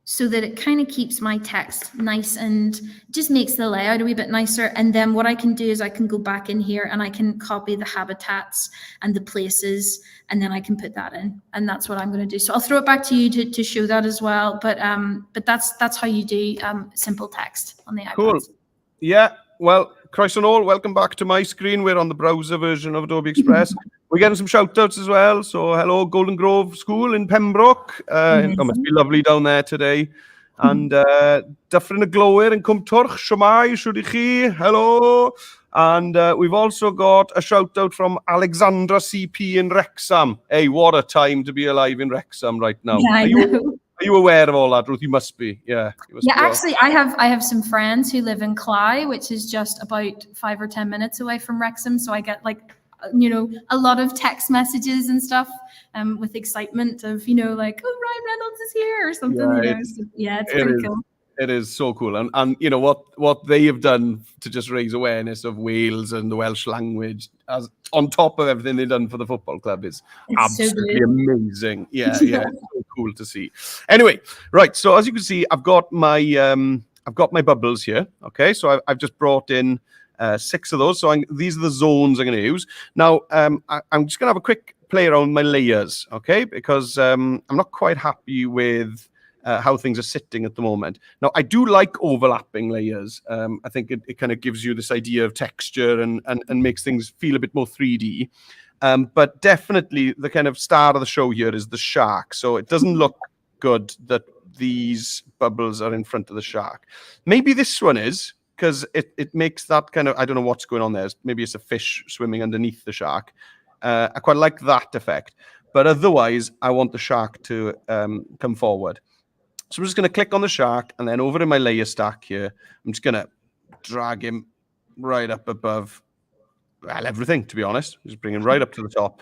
so that it kind of keeps my text nice and just makes the layout a wee bit nicer. And then what I can do is I can go back in here and I can copy the habitats and the places, and then I can put that in. And that's what I'm going to do. So I'll throw it back to you to show that as well. But that's how you do simple text on the iPad. Cool. Yeah. Well, Christ and all, welcome back to my screen. We're on the browser version of Adobe Express. We're getting some shout outs as well. So hello, Golden Grove School in Pembroke. It must be lovely down there today. And Dyffryn y Glowyr in Cwmtorch, Siwmai, shwd i chi, hello. And we've also got a shout out from Alexandra CP in Wrexham. Hey, what a time to be alive in Wrexham right now. Yeah, I know. Are you aware of all that, Ruth? You must be. Yeah. Actually, I have some friends who live in Cly, which is just about 5 or 10 minutes away from Wrexham. So I get a lot of text messages and stuff with excitement of, like, oh, Ryan Reynolds is here or something. It's pretty cool. It is so cool. And you know what they have done to just raise awareness of Wales and the Welsh language, as on top of everything they've done for the football club, is absolutely amazing. Yeah, it's so cool to see. Anyway, right. So as you can see, I've got my bubbles here. Okay, so I've just brought in 6 of those. So these are the zones I'm going to use. Now, I'm just going to have a quick play around my layers, okay? Because I'm not quite happy with how things are sitting at the moment. Now, I do like overlapping layers. I think it kind of gives you this idea of texture and makes things feel a bit more 3D. But definitely the kind of star of the show here is the shark. So it doesn't look good that these bubbles are in front of the shark. Maybe this one is, because it makes that kind of, I don't know what's going on there. Maybe it's a fish swimming underneath the shark. I quite like that effect. But otherwise, I want the shark to come forward. So I'm just going to click on the shark, and then over in my layer stack here, I'm just going to drag him right up above, well, everything, to be honest. Just bring him right up to the top.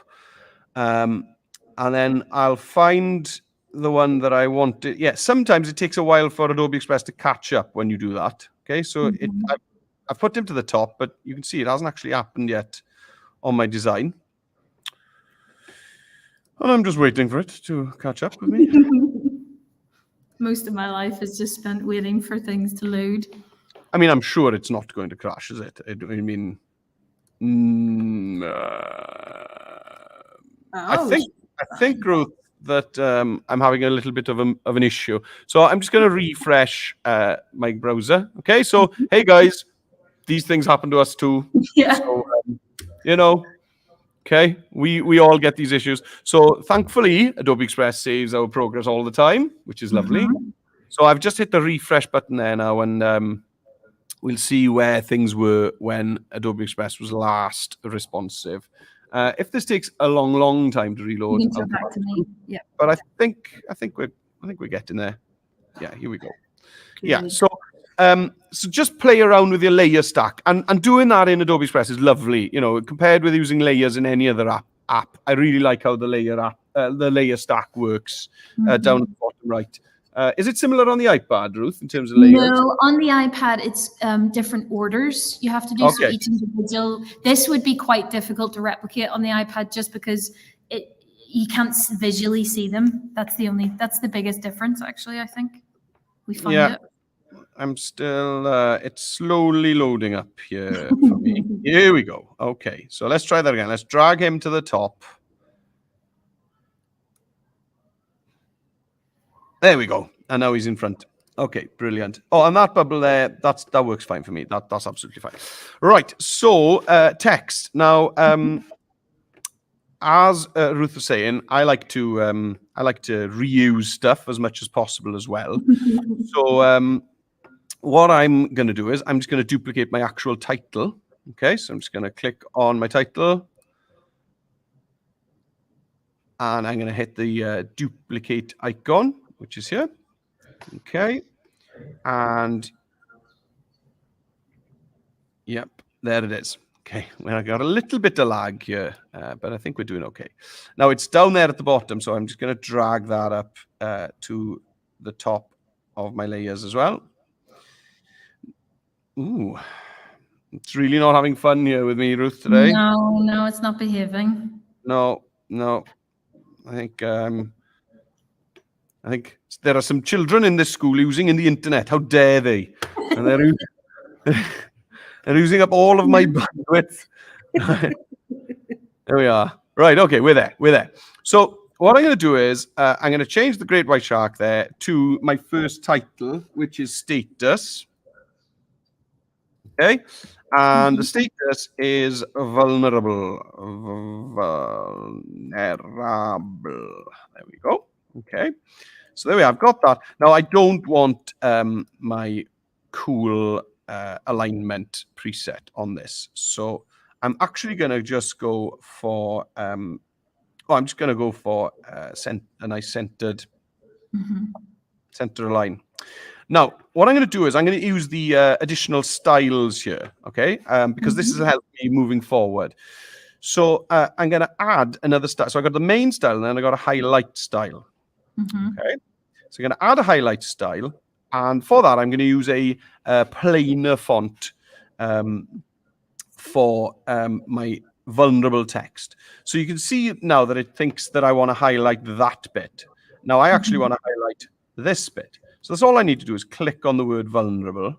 And then I'll find the one that I want to, sometimes it takes a while for Adobe Express to catch up when you do that. Okay, so I've put him to the top, but you can see it hasn't actually happened yet on my design. And I'm just waiting for it to catch up with me. Most of my life is just spent waiting for things to load. I mean, I'm sure it's not going to crash, is it? I mean, I think, Ruth, that I'm having a little bit of an issue. So I'm just going to refresh my browser. Okay, so hey guys, these things happen to us too. Yeah. So okay, we all get these issues. So thankfully, Adobe Express saves our progress all the time, which is lovely. So I've just hit the refresh button there now, and we'll see where things were when Adobe Express was last responsive. If this takes a long time to reload, You can turn back to me. Yeah. but I think we're getting there. Yeah, here we go. Good. Yeah, so just play around with your layer stack, and doing that in Adobe Express is lovely. You know, compared with using layers in any other app, I really like how the layer stack works down at the bottom right. Is it similar on the iPad, Ruth, in terms of layers? No, on the iPad, it's different orders you have to do. So Okay. each individual, this would be quite difficult to replicate on the iPad just because you can't visually see them. That's the biggest difference, actually, I think. We find it. I'm still, it's slowly loading up here for me. Here we go. Okay, so let's try that again. Let's drag him to the top. There we go. And now he's in front. Okay, brilliant. Oh, and that bubble there, that works fine for me. That's absolutely fine. Right, so text. Now, as Ruth was saying, I like to reuse stuff as much as possible as well. So what I'm going to do is I'm just going to duplicate my actual title. Okay, so I'm just going to click on my title. And I'm going to hit the duplicate icon, which is here. Okay. And yep, there it is. Okay, well, I got a little bit of lag here, but I think we're doing okay. Now it's down there at the bottom, so I'm just going to drag that up to the top of my layers as well. Ooh, it's really not having fun here with me, Ruth, today. No, it's not behaving. No. I think there are some children in this school using the internet. How dare they? And they're using up all of my bandwidth. There we are. Right. Okay, we're there. So what I'm going to do is I'm going to change the Great White Shark there to my first title, which is status. Okay. And the status is vulnerable. There we go. Okay. So there we are. I've got that. Now I don't want my cool alignment preset on this. So I'm actually going to just go for I'm just going to go for a nice centered center align. Now, what I'm going to do is I'm going to use the additional styles here, okay? Because this is helping me moving forward. So I'm going to add another style. So I got the main style, and then I got a highlight style. Okay. So I'm going to add a highlight style, and for that I'm going to use a plainer font for my vulnerable text. So you can see now that it thinks that I want to highlight that bit. Now I actually want to highlight this bit. So that's all I need to do is click on the word vulnerable,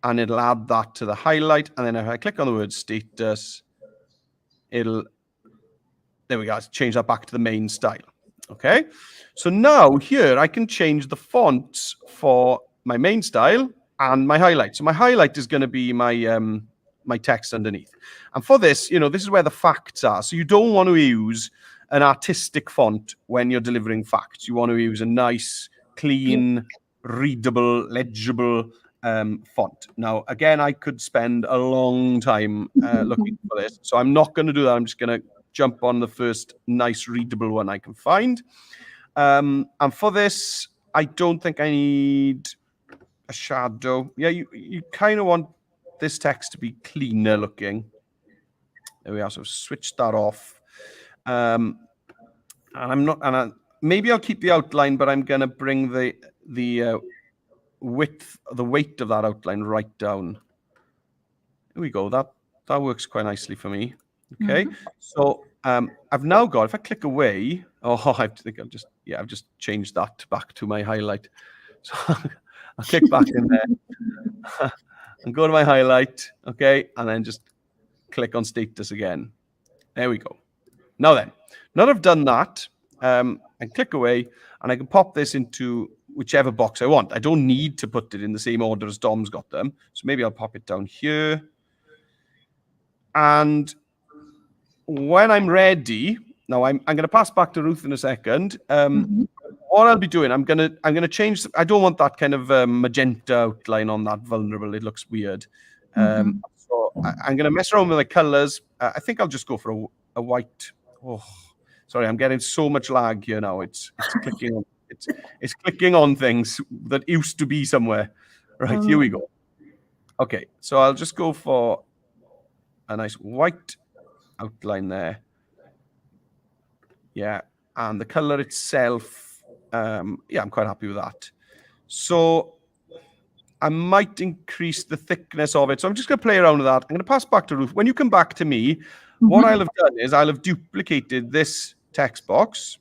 and it'll add that to the highlight. And then if I click on the word status, there we go, change that back to the main style. Okay, so now here I can change the fonts for my main style and my highlight. So my highlight is going to be my my text underneath. And for this, this is where the facts are. So you don't want to use an artistic font when you're delivering facts. You want to use a nice, clean, readable, legible font. Now, again, I could spend a long time looking for this. So I'm not going to do that. I'm just going to jump on the first nice, readable one I can find. And for this, I don't think I need a shadow. Yeah, you kind of want this text to be cleaner looking. There we are. So switch that off. And I'm not, and maybe I'll keep the outline, but I'm going to bring the width, the weight of that outline right down. Here we go. That works quite nicely for me. Okay. So I've now got, if I click away, I think I've just changed that back to my highlight. So I'll click back in there and go to my highlight. Okay. And then just click on status again. There we go. Now then, now that I've done that, and click away, and I can pop this into whichever box I want. I don't need to put it in the same order as Dom's got them. So maybe I'll pop it down here. And when I'm ready, now I'm going to pass back to Ruth in a second. What I'll be doing, I'm gonna change. I don't want that kind of magenta outline on that vulnerable. It looks weird. So I'm gonna mess around with the colors. I think I'll just go for a white. Oh, sorry, I'm getting so much lag here now. It's clicking on. It's clicking on things that used to be somewhere. Right, here we go. Okay, so I'll just go for a nice white outline there. Yeah, and the color itself, yeah, I'm quite happy with that. So I might increase the thickness of it. So I'm just going to play around with that. I'm going to pass back to Ruth. When you come back to me, what I'll have done is I'll have duplicated this text box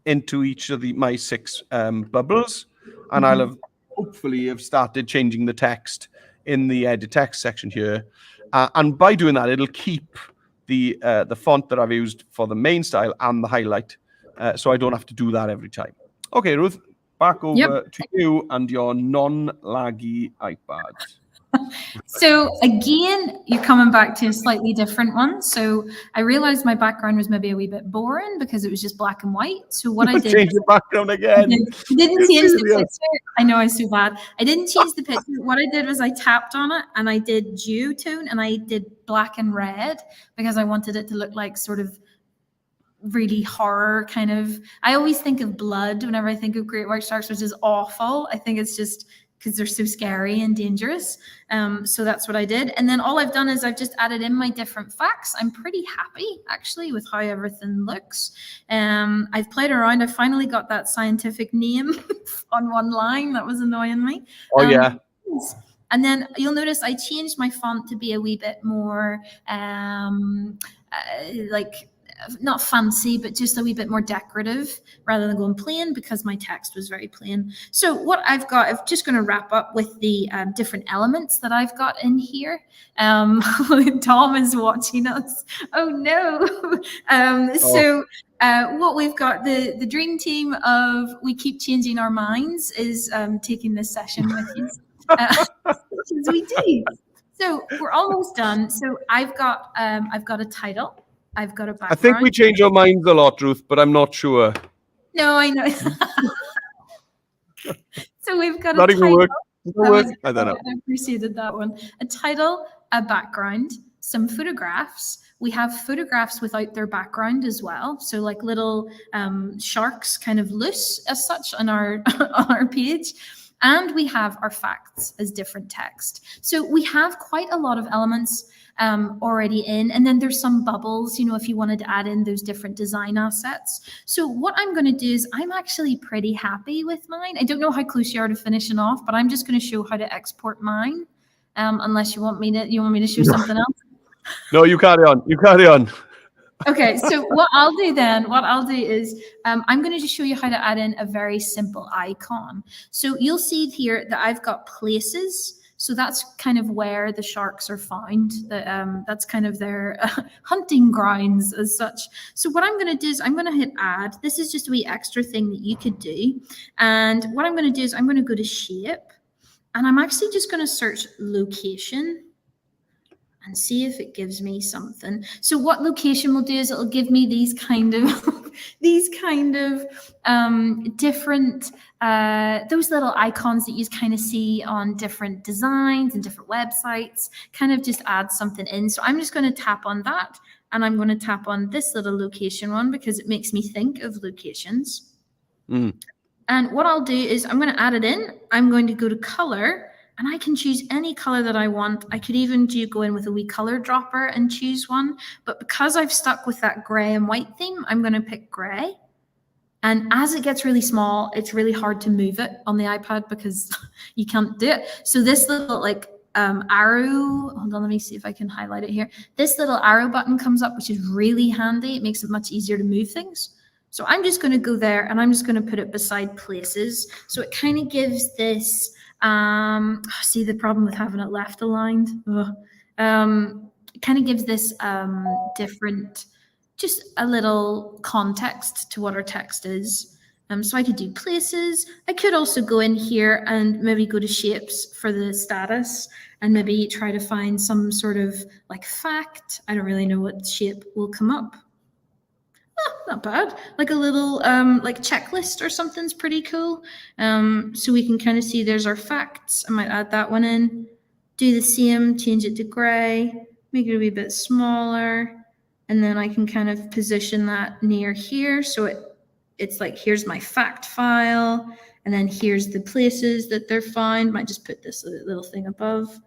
into each of my 6 bubbles, and I'll have hopefully have started changing the text in the edit text section here. And by doing that, it'll keep the font that I've used for the main style and the highlight, so I don't have to do that every time. Okay, Ruth, back over to you and your non-laggy iPad. So again, you're coming back to a slightly different one. So I realized my background was maybe a wee bit boring because it was just black and white. So what I did, change the background again. I didn't change the picture. I know, I'm so bad. I didn't change the picture. What I did was I tapped on it and I did duotone and I did black and red because I wanted it to look like sort of really horror kind of. I always think of blood whenever I think of great white sharks, which is awful. I think it's just because they're so scary and dangerous. So that's what I did. And then all I've done is I've just added in my different facts. I'm pretty happy actually with how everything looks. I've played around. I finally got that scientific name on one line. That was annoying me. Oh yeah. And then you'll notice I changed my font to be a wee bit more like not fancy, but just a wee bit more decorative rather than going plain because my text was very plain. So what I've got, I'm just going to wrap up with the different elements that I've got in here. Tom is watching us. Oh no. So what we've got, the dream team of We Keep Changing Our Minds is taking this session with you. As we do. So we're almost done. So I've got a title. I've got a background. I think we change our minds a lot, Ruth, but I'm not sure. No, I know. So we've got not a even title. I don't know. I appreciated that one. A title, a background, some photographs. We have photographs without their background as well. So like little sharks kind of loose as such on our on our page. And we have our facts as different text. So we have quite a lot of elements already in, and then there's some bubbles, you know, if you wanted to add in those different design assets. So what I'm going to do is I'm actually pretty happy with mine. I don't know how close you are to finishing off, but I'm just going to show how to export mine. Unless you want me to show something else. No, you carry on. You carry on. Okay, so what I'll do is I'm going to just show you how to add in a very simple icon. So you'll see here that I've got places. So that's kind of where the sharks are found. That's kind of their hunting grounds as such. So what I'm going to do is I'm going to hit add. This is just a wee extra thing that you could do. And what I'm going to do is I'm going to go to shape. And I'm actually just going to search location and see if it gives me something. So what location will do is it'll give me these kind of different those little icons that you kind of see on different designs and different websites, kind of just add something in. So I'm just going to tap on that, and I'm going to tap on this little location one because it makes me think of locations. And what I'll do is I'm going to add it in. I'm going to go to color, and I can choose any color that I want. I could even go in with a wee color dropper and choose one. But because I've stuck with that gray and white theme, I'm going to pick gray. And as it gets really small, it's really hard to move it on the iPad because you can't do it. So this little like arrow, hold on, let me see if I can highlight it here. This little arrow button comes up, which is really handy. It makes it much easier to move things. So I'm just going to go there and I'm just going to put it beside places. So it kind of gives this, see the problem with having it left aligned. It kind of gives this different just a little context to what our text is. So I could do places. I could also go in here and maybe go to shapes for the status and maybe try to find some sort of like fact. I don't really know what shape will come up. Not bad. Like a little like checklist or something's pretty cool. So we can kind of see there's our facts. I might add that one in. Do the same, change it to gray, make it a wee bit smaller, and then I can kind of position that near here. So it's like, here's my fact file, and then here's the places that they're found. Might just put this little thing above.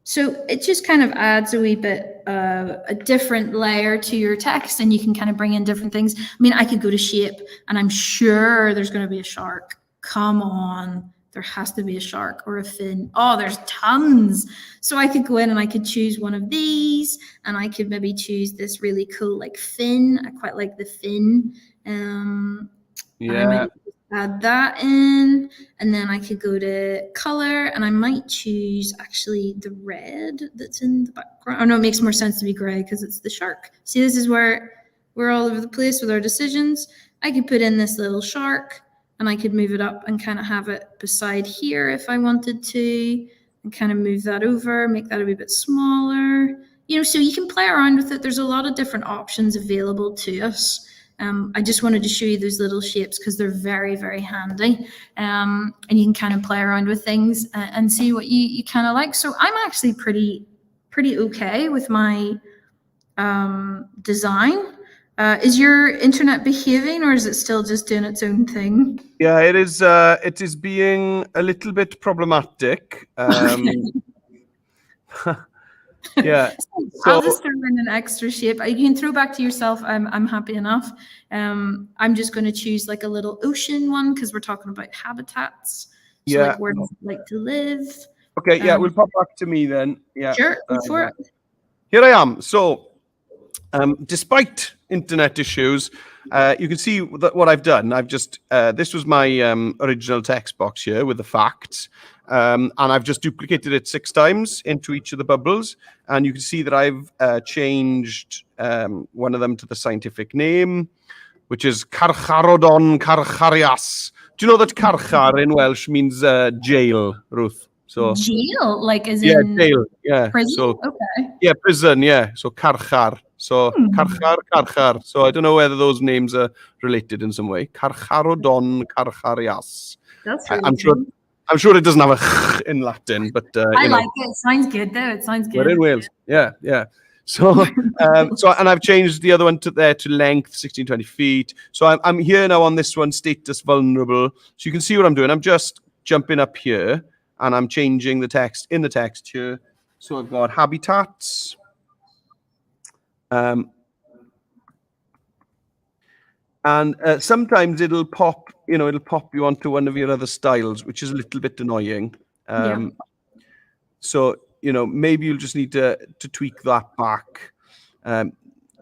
So it just kind of adds a wee bit a different layer to your text, and you can kind of bring in different things. I mean, I could go to shape, and I'm sure there's going to be a shark. Come on, there has to be a shark or a fin. Oh, there's tons. So I could go in and I could choose one of these, and I could maybe choose this really cool like fin. I quite like the fin. Yeah. I might add that in, and then I could go to color, and I might choose actually the red that's in the background. Oh no, it makes more sense to be gray because it's the shark. See, this is where we're all over the place with our decisions. I could put in this little shark, and I could move it up and kind of have it beside here if I wanted to, and kind of move that over, make that a wee bit smaller. You know, so you can play around with it. There's a lot of different options available to us. I just wanted to show you those little shapes because they're very, very handy. And you can kind of play around with things and see what you kind of like. So I'm actually pretty okay with my design. Is your internet behaving, or is it still just doing its own thing? Yeah, it is. It is being a little bit problematic. Yeah. So I'll just throw in an extra shape. You can throw back to yourself. I'm happy enough. I'm just going to choose like a little ocean one because we're talking about habitats. So Yeah. like where does it like to live? Okay. Yeah, we'll pop back to me then. Yeah. Sure, go for it. Here I am. So, despite internet issues, you can see that what I've done. I've just this was my original text box here with the facts. And I've just duplicated it 6 times into each of the bubbles. And you can see that I've changed one of them to the scientific name, which is Carcharodon carcharias. Do you know that carchar in Welsh means jail, Ruth? So jail, like as in jail. Yeah. prison? So, okay. Yeah, prison. Yeah. So carchar. So carchar. So I don't know whether those names are related in some way. Carcharodon carcharias. That's really I'm sure it doesn't have a in Latin, but I like it. It sounds good though. It sounds good. We're in Wales. Yeah. So, and I've changed the other one to length, 1620 feet. So I'm here now on this one, status vulnerable. So you can see what I'm doing. I'm just jumping up here, and I'm changing the text in the text here. So I've got habitats. And sometimes it'll pop you onto one of your other styles, which is a little bit annoying. So, maybe you'll just need to tweak that back. Yeah,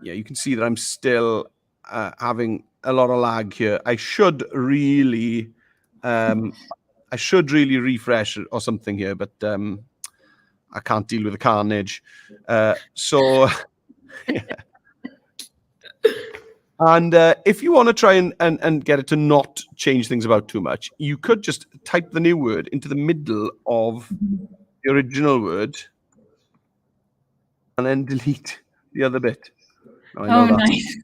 you can see that I'm still having a lot of lag here. I should really refresh or something here, but I can't deal with the carnage. So, yeah. And if you want to try and get it to not change things about too much, you could just type the new word into the middle of the original word and then delete the other bit. Nice.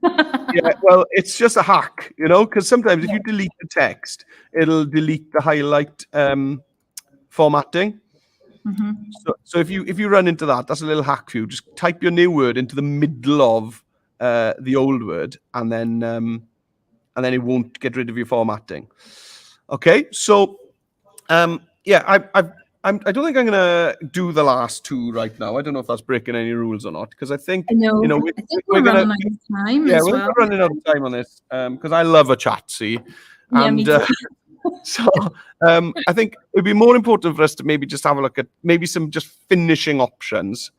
Yeah, well, it's just a hack, because sometimes if you delete the text, it'll delete the highlight formatting. So if you run into that, that's a little hack for you. Just type your new word into the middle of the old word, and then it won't get rid of your formatting. Okay, so yeah, I don't think I'm gonna do the last 2 right now. I don't know if that's breaking any rules or not, because I think I think we're running out of time. Yeah, we're running out of time on this because I love a chat. See, me too. So I think it'd be more important for us to maybe just have a look at maybe some just finishing options.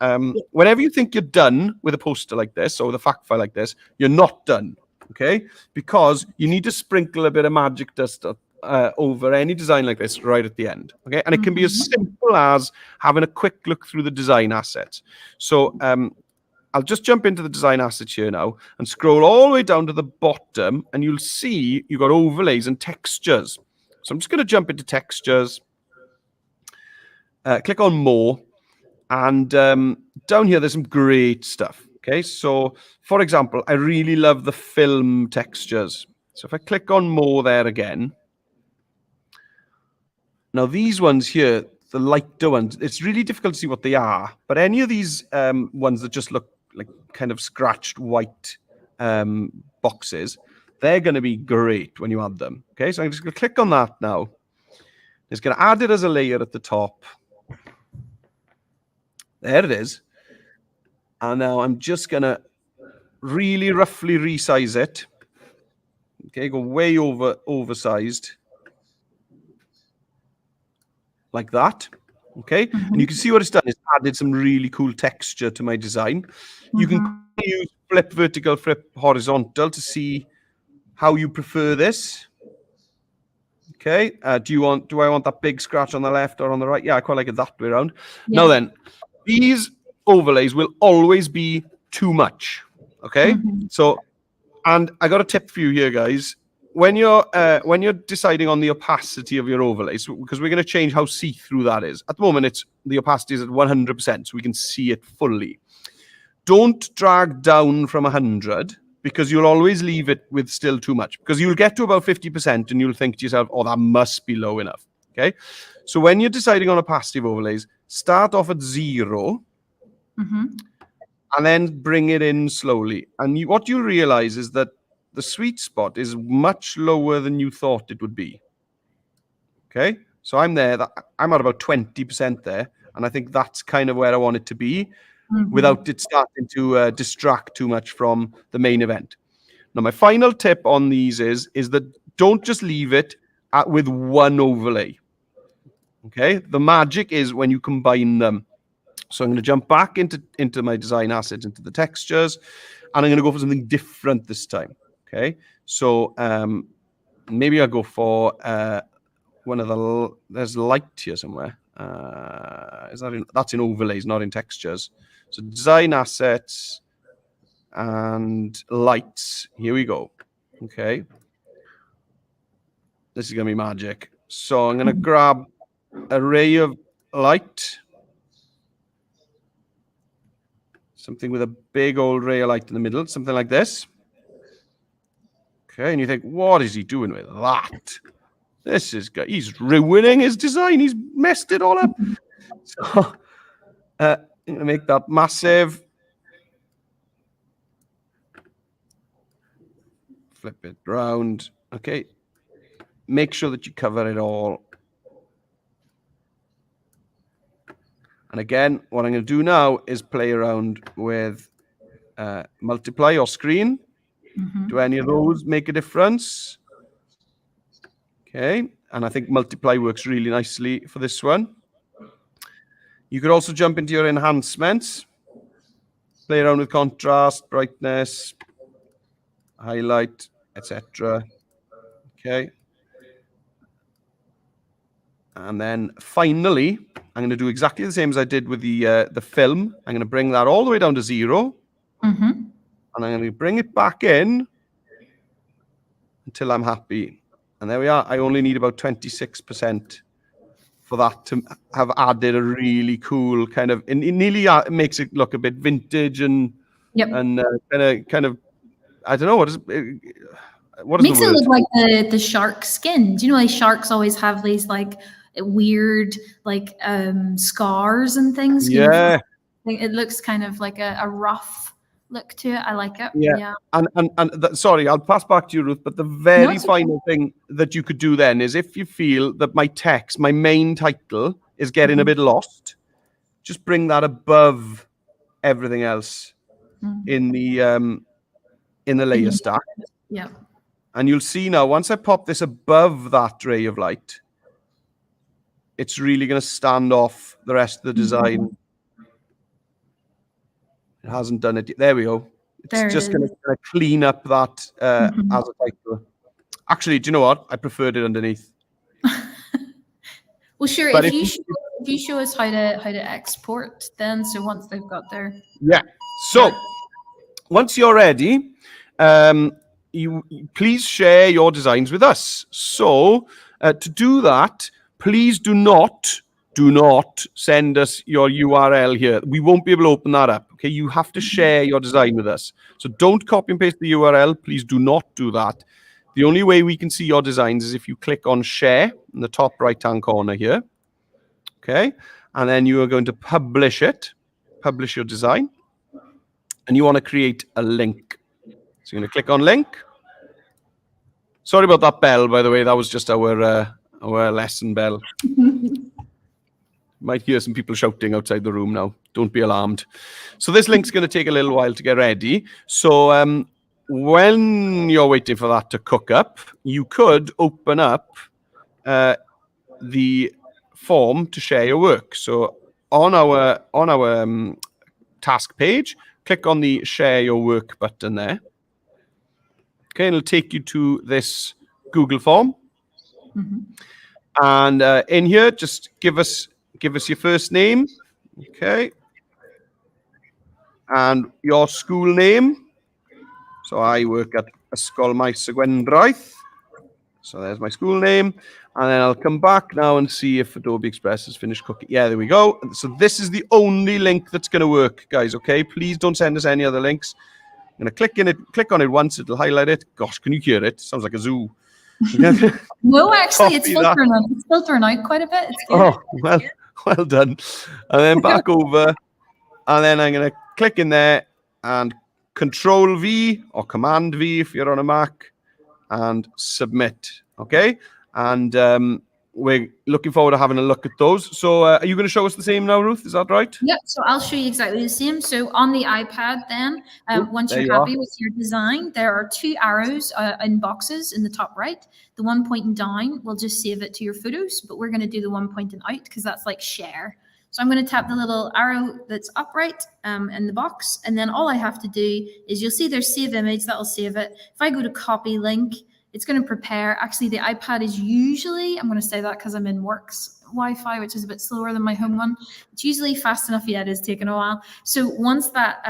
Whenever you think you're done with a poster like this or with a fact file like this, you're not done, okay? Because you need to sprinkle a bit of magic dust over any design like this right at the end, okay? And it can be as simple as having a quick look through the design assets. So I'll just jump into the design assets here now and scroll all the way down to the bottom, and you'll see you've got overlays and textures. So I'm just going to jump into textures, click on more, and down here there's some great stuff. Okay, so for example, I really love the film textures. So if I click on more there again, now these ones here, the lighter ones, it's really difficult to see what they are, but any of these ones that just look like kind of scratched white boxes, they're going to be great when you add them. Okay, so I'm just going to click on that now. It's going to add it as a layer at the top. There it is. And now I'm just going to really roughly resize it. Okay, go way oversized. Like that. Okay, and you can see what it's done. It's added some really cool texture to my design. You can use flip vertical, flip horizontal to see how you prefer this. Okay, do I want that big scratch on the left or on the right? Yeah, I quite like it that way around. Yeah. Now then, these overlays will always be too much. Okay, so, and I got a tip for you here, guys. When you're deciding on the opacity of your overlays, because we're going to change how see-through that is. At the moment, the opacity is at 100%, so we can see it fully. Don't drag down from 100, because you'll always leave it with still too much. Because you'll get to about 50% and you'll think to yourself, oh, that must be low enough. Okay, so when you're deciding on opacity of overlays, start off at 0. And then bring it in slowly. And what you'll realize is that the sweet spot is much lower than you thought it would be. Okay, so I'm there. I'm at about 20% there, and I think that's kind of where I want it to be, without it starting to distract too much from the main event. Now, my final tip on these is that don't just leave it with one overlay. Okay, the magic is when you combine them. So I'm going to jump back into my design assets, into the textures, and I'm going to go for something different this time. Okay, so maybe I'll go for one of there's light here somewhere. That's in overlays, not in textures. So design assets and lights. Here we go. Okay, this is going to be magic. So I'm going to grab a ray of light. Something with a big old ray of light in the middle, something like this. Okay, and you think, what is he doing with that? He's ruining his design. He's messed it all up. So I'm going to make that massive. Flip it round. Okay. Make sure that you cover it all. And again, what I'm going to do now is play around with multiply or screen. Do any of those make a difference? Okay, and I think multiply works really nicely for this one. You could also jump into your enhancements, play around with contrast, brightness, highlight, etc. Okay. And then finally, I'm going to do exactly the same as I did with the film. I'm going to bring that all the way down to 0. And I'm going to bring it back in until I'm happy. And there we are. I only need about 26% for that to have added a really cool kind of, it nearly makes it look a bit vintage and kind of, I don't know, what is makes it look like the shark skin. Do you know, like sharks always have these like weird like scars and things? Yeah. It looks kind of like a rough look to it. I like it. Yeah. And sorry, I'll pass back to you, Ruth, but the very final thing that you could do then is if you feel that my text, my main title is getting a bit lost, just bring that above everything else in the layer stack. Yeah. And you'll see now, once I pop this above that ray of light, it's really going to stand off the rest of the design. It hasn't done it yet. There we go. It's just going to clean up that as a title. Actually, do you know what? I preferred it underneath. Well, sure. If you show us how to export, then so once they've got their So once you're ready, you please share your designs with us. So to do that, please do not send us your URL here. We won't be able to open that up. Okay, you have to share your design with us. So don't copy and paste the URL. Please do not do that. The only way we can see your designs is if you click on share in the top right-hand corner here. Okay, and then you are going to publish your design, and you want to create a link. So you're going to click on link. Sorry about that bell, by the way. That was just our lesson bell. Might hear some people shouting outside the room now. Don't be alarmed. So this link's going to take a little while to get ready. So when you're waiting for that to cook up, you could open up the form to share your work. So on our task page, click on the share your work button there. Okay, and it'll take you to this Google form. And in here, just give us your first name, okay, and your school name. So I work at Ysgol Maes y Gwendraeth. So there's my school name. And then I'll come back now and see if Adobe Express has finished cooking. Yeah, there we go. So this is the only link that's going to work, guys, okay? Please don't send us any other links. I'm going to click on it once. It'll highlight it. Gosh, can you hear it? Sounds like a zoo. No, actually, it's filtering out quite a bit. It's good. Oh, well done. And then back over. And then I'm going to click in there and Control V or Command V if you're on a Mac and submit. Okay. And we're looking forward to having a look at those. So are you going to show us the same now, Ruth? Is that right? Yep. So I'll show you exactly the same. So on the iPad then, once you're happy with your design, there are two arrows in boxes in the top right. The one pointing down will just save it to your photos, but we're going to do the one pointing out because that's like share. So I'm going to tap the little arrow that's upright in the box. And then all I have to do is you'll see there's save image. That'll save it. If I go to copy link, it's going to prepare. Actually, the iPad is usually, I'm going to say that because I'm in work's Wi-Fi, which is a bit slower than my home one. It's usually fast enough, yet it is taking a while. So once that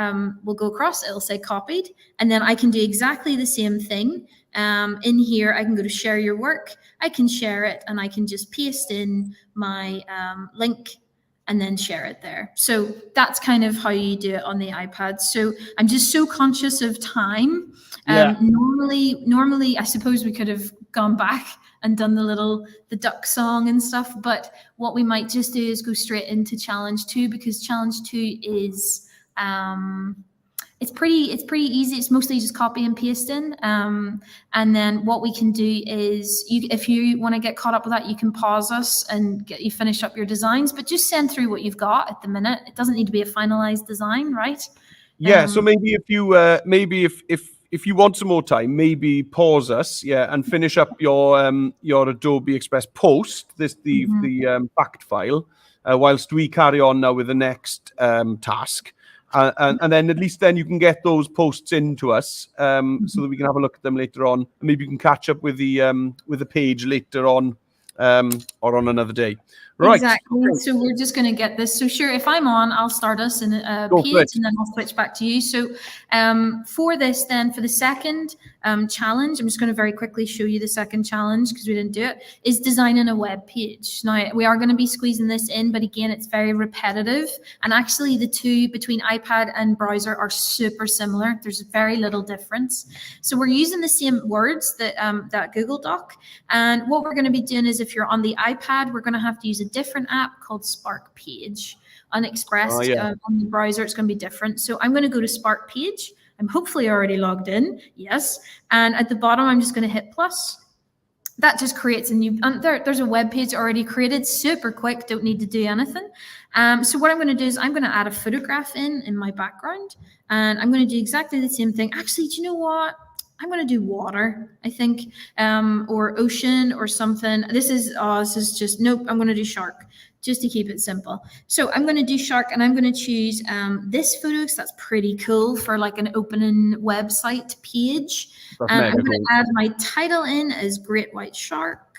will go across, it'll say copied. And then I can do exactly the same thing. In here, I can go to share your work. I can share it, and I can just paste in my link and then share it there. So that's kind of how you do it on the iPad. So I'm just so conscious of time. Normally, I suppose we could have gone back and done the duck song and stuff, but what we might just do is go straight into challenge 2, because challenge 2 is it's pretty easy. It's mostly just copy and paste in. And then what we can do is, if you want to get caught up with that, you can pause us and you finish up your designs, but just send through what you've got at the minute. It doesn't need to be a finalized design, right? Yeah. So maybe if you if you want some more time, maybe pause us, and finish up your Adobe Express post, the fact file, whilst we carry on now with the next task. And then at least then you can get those posts into us so that we can have a look at them later on. Maybe you can catch up with the page later on or on another day. Right. Exactly. So we're just going to get this. So sure, if I'm on, I'll start us in a page and then I'll switch back to you. So for this then, for the second challenge, I'm just going to very quickly show you the second challenge because we didn't do it, is designing a web page. Now, we are going to be squeezing this in, but again, it's very repetitive. And actually the two between iPad and browser are super similar. There's very little difference. So we're using the same words that Google Doc. And what we're going to be doing is, if you're on the iPad, we're going to have to use a different app called Spark Page. On Express, on the browser, it's going to be different. So I'm going to go to Spark Page. I'm hopefully already logged in. Yes. And at the bottom, I'm just going to hit plus. That just creates a new, there's a web page already created, super quick, don't need to do anything. So what I'm going to do is I'm going to add a photograph in my background, and I'm going to do exactly the same thing. Actually, do you know what? I'm going to do water, I think, or ocean or something. This is just, nope, I'm going to do shark just to keep it simple. So I'm going to do shark, and I'm going to choose this photo because that's pretty cool for like an opening website page. I'm going to add my title in as Great White Shark.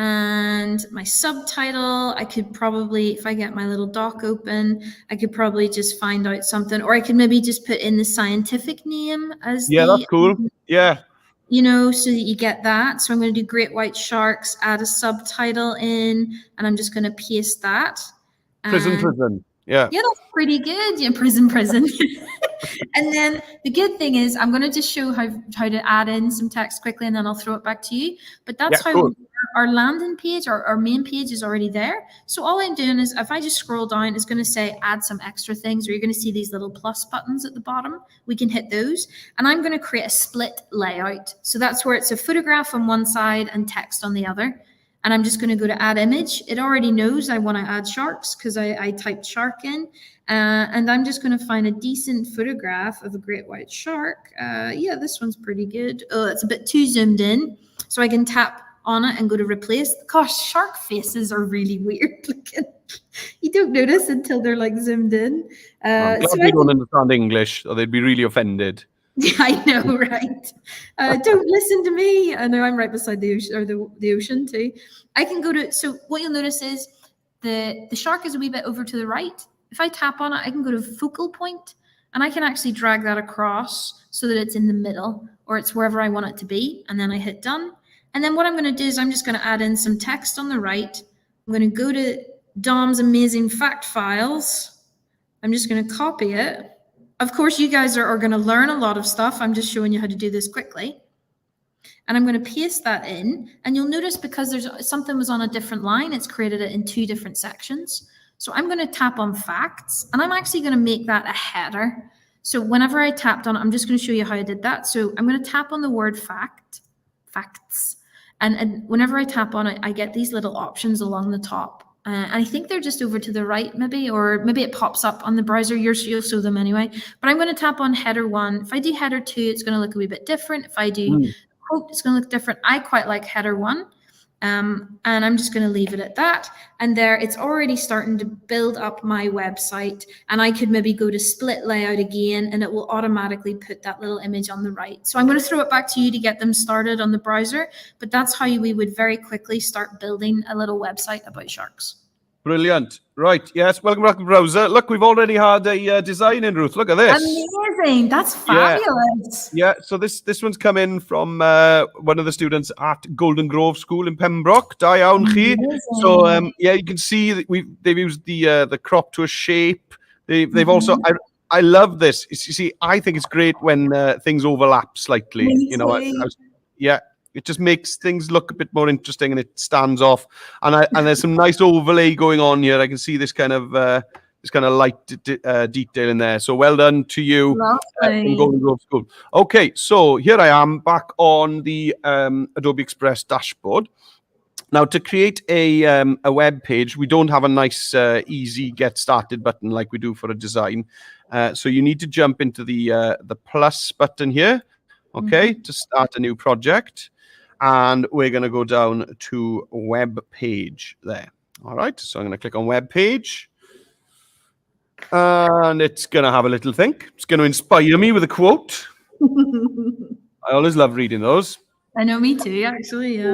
And my subtitle, I could probably, if I get my little doc open, I could probably just find out something, or I could maybe just put in the scientific name as Yeah, that's cool. Yeah. You know, so that you get that. So I'm going to do great white sharks, add a subtitle in, and I'm just going to paste that. Prison. Yeah. Yeah, that's pretty good. Yeah, prison. And then the good thing is I'm going to just show how to add in some text quickly, and then I'll throw it back to you. But that's how cool. our landing page, our main page is already there. So all I'm doing is if I just scroll down, it's going to say add some extra things, or you're going to see these little plus buttons at the bottom. We can hit those. And I'm going to create a split layout. So that's where it's a photograph on one side and text on the other. And I'm just going to go to add image. It already knows I want to add sharks because I typed shark in. And I'm just going to find a decent photograph of a great white shark. Yeah, this one's pretty good. Oh, it's a bit too zoomed in. So I can tap on it and go to replace. Gosh, shark faces are really weird looking. You don't notice until they're like zoomed in. I'm glad they don't understand English, or they'd be really offended. Yeah, I know, right? Don't listen to me. I know I'm right beside the ocean, or the ocean too. I can go to, so what you'll notice is the shark is a wee bit over to the right. If I tap on it, I can go to focal point, and I can actually drag that across so that it's in the middle, or it's wherever I want it to be. And then I hit done. And then what I'm going to do is I'm just going to add in some text on the right. I'm going to go to Dom's amazing fact files. I'm just going to copy it. Of course, you guys are going to learn a lot of stuff. I'm just showing you how to do this quickly. And I'm going to paste that in. And you'll notice because there's something was on a different line, it's created it in two different sections. So I'm going to tap on facts, and I'm actually going to make that a header. So whenever I tapped on it, I'm just going to show you how I did that. So I'm going to tap on the word facts. And whenever I tap on it, I get these little options along the top. And I think they're just over to the right, maybe, or maybe it pops up on the browser. You'll show them anyway. But I'm going to tap on header 1. If I do header 2, it's going to look a wee bit different. If I do quote, it's going to look different. I quite like header 1. And I'm just going to leave it at that. And there, it's already starting to build up my website. And I could maybe go to split layout again, and it will automatically put that little image on the right. So I'm going to throw it back to you to get them started on the browser. But that's how we would very quickly start building a little website about sharks. Brilliant. Right. Yes. Welcome back to the browser. Look, we've already had a design in, Ruth. Look at this. Amazing. That's fabulous. Yeah. So this one's come in from one of the students at Golden Grove School in Pembroke. Da iawn chi. So yeah, you can see that they've used the crop to a shape. They've also I love this. You see, I think it's great when things overlap slightly. You know, yeah. It just makes things look a bit more interesting, and it stands off. And there's some nice overlay going on here. I can see this kind of light detail in there. So well done to you in Golden Grove School. Okay, so here I am back on the Adobe Express dashboard. Now, to create a web page, we don't have a nice, easy get started button like we do for a design. So you need to jump into the plus button here, okay, to start a new project. And we're going to go down to web page there. All right, so I'm going to click on web page. And it's going to have a little think. It's going to inspire me with a quote. I always love reading those. I know, me too, actually. Yeah.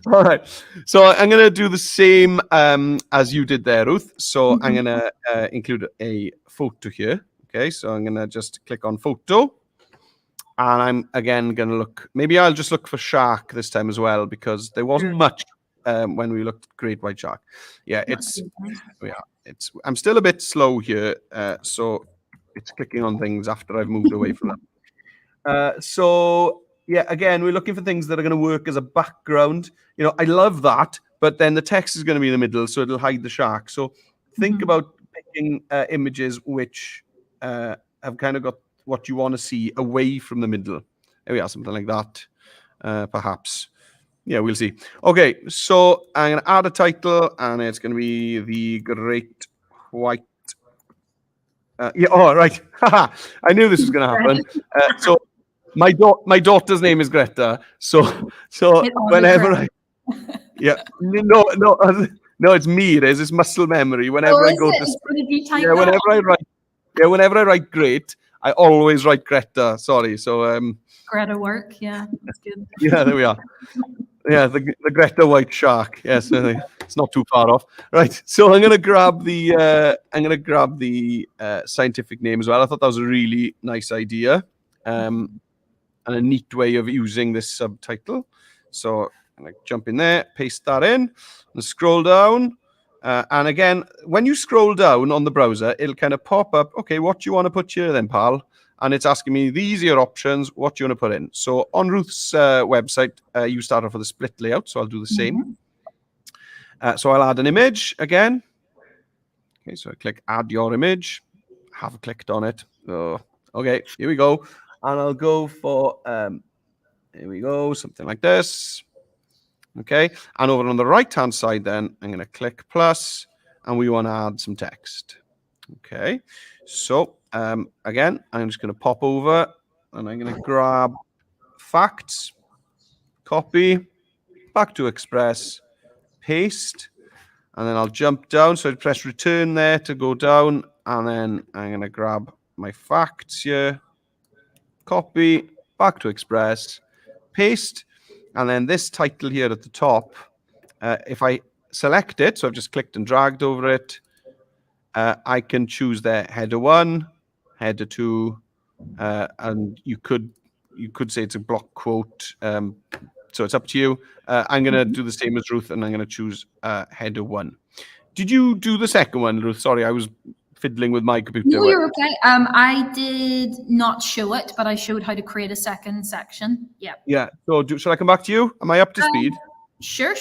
All right, so I'm going to do the same as you did there, Ruth. So I'm going to include a photo here. Okay, so I'm going to just click on photo. And I'm, again, going to look, maybe I'll just look for shark this time as well, because there wasn't much when we looked at great white shark. Yeah, I'm still a bit slow here, so it's clicking on things after I've moved away from them. So, yeah, again, we're looking for things that are going to work as a background. You know, I love that, but then the text is going to be in the middle, so it'll hide the shark. So think about picking images which have kind of got what you want to see away from the middle. There we are, something like that, perhaps. Yeah, we'll see. Okay, so I'm going to add a title, and it's going to be The Great White. Yeah, all right. I knew this was going to happen. So my daughter's name is Greta. So whenever I... Yeah, no, it's me. It is. It's muscle memory. Whenever I go to... Whenever I write great, I always write Greta. Sorry. So Greta work. Yeah, that's good. Yeah, there we are. Yeah, the Greta White shark. Yes, it's not too far off. Right. So I'm gonna grab the scientific name as well. I thought that was a really nice idea, and a neat way of using this subtitle. So I'm gonna jump in there, paste that in, and scroll down. And again, when you scroll down on the browser, it'll kind of pop up. Okay, what do you want to put here then, pal? And it's asking me, these are your options. What do you want to put in? So on Ruth's website, you start off with a split layout. So I'll do the same. So I'll add an image again. Okay, so I click add your image. Have clicked on it. Oh, okay, here we go. And I'll go for, here we go, something like this. Okay, and over on the right-hand side then, I'm going to click plus, and we want to add some text. Okay, so again, I'm just going to pop over, and I'm going to grab facts, copy, back to Express, paste, and then I'll jump down. So I press return there to go down, and then I'm going to grab my facts here, copy, back to Express, paste, and then this title here at the top, if I select it, so I've just clicked and dragged over it, I can choose there header 1, header 2, and you could say it's a block quote. So it's up to you. I'm going to do the same as Ruth, and I'm going to choose header 1. Did you do the second one, Ruth? Sorry, I was fiddling with my computer. No, you're okay. I did not show it, but I showed how to create a second section. Yeah. Yeah. So shall I come back to you? Am I up to speed? Sure.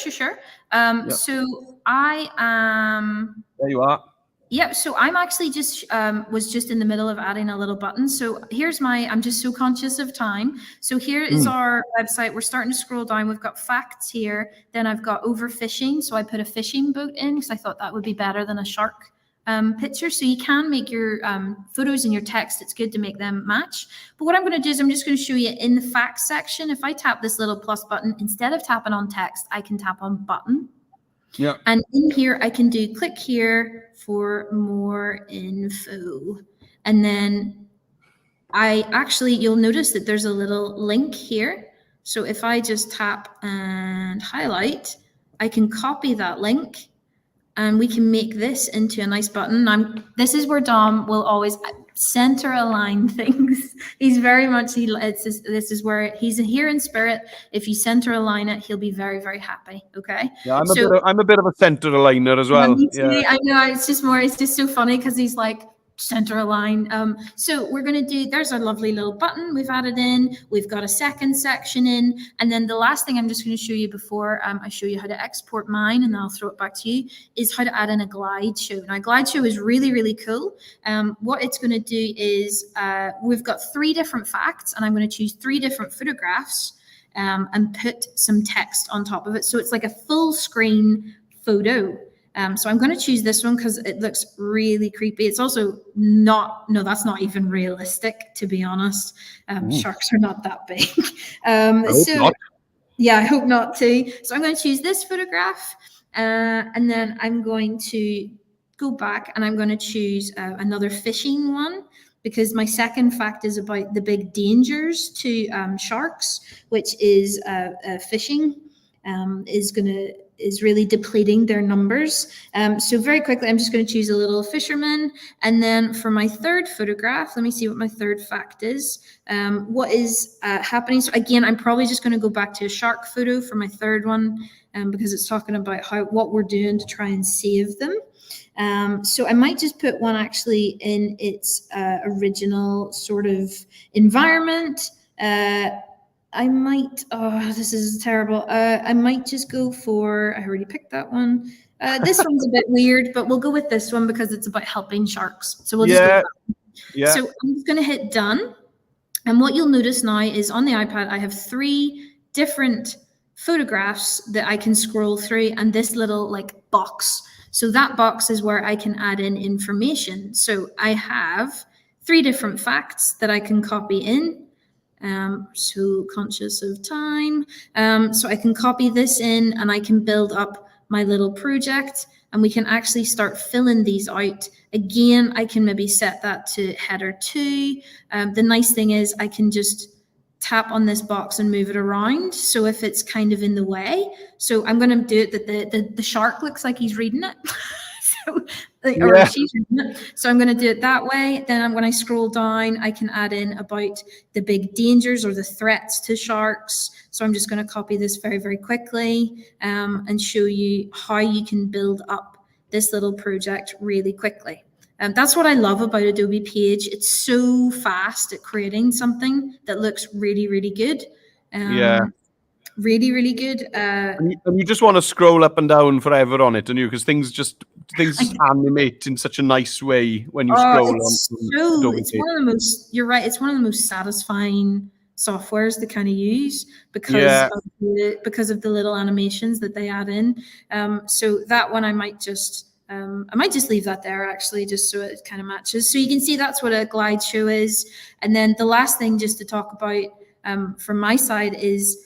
Yeah. So I am. There you are. Yeah, so I'm actually just was just in the middle of adding a little button. So here's I'm just so conscious of time. So here is our website. We're starting to scroll down. We've got facts here. Then I've got overfishing. So I put a fishing boat in because I thought that would be better than a shark picture. So you can make your photos and your text. It's good to make them match. But what I'm going to do is I'm just going to show you in the facts section. If I tap this little plus button, instead of tapping on text, I can tap on button. Yeah. And in here, I can do click here for more info. And then you'll notice that there's a little link here. So if I just tap and highlight, I can copy that link and we can make this into a nice button. This is where Dom will always center align things. He's very much, this is where he's here in spirit. If you center align it, he'll be very, very happy. Okay. Yeah, I'm a bit of a center aligner as well. Yeah. I know. It's just so funny because he's like, center align. So we're going to do, there's a lovely little button we've added in. We've got a second section in. And then the last thing I'm just going to show you before I show you how to export mine, and then I'll throw it back to you, is how to add in a glide show. Now, glide show is really, really cool. What it's going to do is we've got 3 different facts, and I'm going to choose 3 different photographs and put some text on top of it. So it's like a full screen photo. So I'm going to choose this one because it looks really creepy. It's also that's not even realistic, to be honest. Sharks are not that big. Yeah, I hope not too. So I'm going to choose this photograph and then I'm going to go back and I'm going to choose another fishing one, because my second fact is about the big dangers to sharks, which is fishing is really depleting their numbers. So very quickly, I'm just going to choose a little fisherman. And then for my third photograph, let me see what my third fact is. What is happening? So again, I'm probably just going to go back to a shark photo for my third one because it's talking about what we're doing to try and save them. So I might just put one actually in its original sort of environment. I might, this is terrible. I might just go for, I already picked that one. This one's a bit weird, but we'll go with this one because it's about helping sharks. So we'll just go with that. Yeah. So I'm just going to hit done. And what you'll notice now is on the iPad, I have 3 different photographs that I can scroll through, and this little like box. So that box is where I can add in information. So I have 3 different facts that I can copy in. So conscious of time. So I can copy this in and I can build up my little project, and we can actually start filling these out. Again, I can maybe set that to header 2. The nice thing is I can just tap on this box and move it around. So if it's kind of in the way, so I'm going to do it that the shark looks like he's reading it. So, or she's reading it. So I'm going to do it that way. Then when I scroll down, I can add in about the big dangers or the threats to sharks. So I'm just going to copy this very, very quickly and show you how you can build up this little project really quickly. That's what I love about Adobe Page. It's so fast at creating something that looks really, really good. Really, really good. And you just want to scroll up and down forever on it, don't you? Because things animate in such a nice way when you scroll on. It's one of the most. You're right. It's one of the most satisfying softwares to kind of use because of the little animations that they add in. So that one I might just leave that there actually, just so it kind of matches. So you can see that's what a glide show is. And then the last thing just to talk about from my side is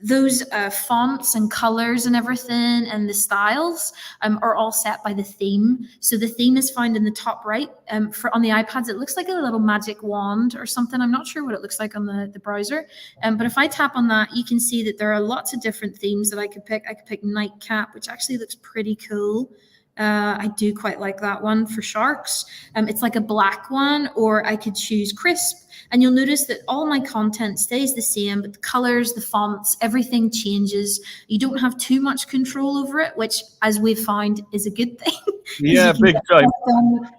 those fonts and colors and everything and the styles are all set by the theme. So the theme is found in the top right. On the iPads, it looks like a little magic wand or something. I'm not sure what it looks like on the browser. But if I tap on that, you can see that there are lots of different themes that I could pick. I could pick Nightcap, which actually looks pretty cool. I do quite like that one for sharks. It's like a black one, or I could choose Crisp. And you'll notice that all my content stays the same, but the colors, the fonts, everything changes. You don't have too much control over it, which, as we've found, is a good thing. Yeah, big time.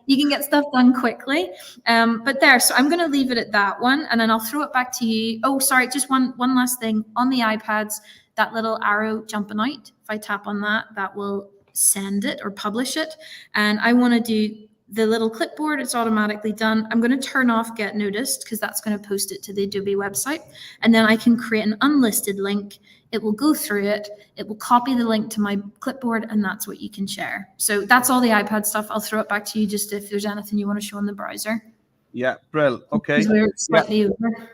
You can get stuff done quickly. But there, so I'm going to leave it at that one, and then I'll throw it back to you. Oh, sorry, just one last thing. On the iPads, that little arrow jumping out, if I tap on that, that will send it or publish it. And I want to do the little clipboard. It's automatically done. I'm going to turn off Get Noticed because that's going to post it to the Adobe website. And then I can create an unlisted link. It will go through it. It will copy the link to my clipboard, and that's what you can share. So that's all the iPad stuff. I'll throw it back to you just if there's anything you want to show in the browser. Yeah, brilliant. Okay. Slightly over.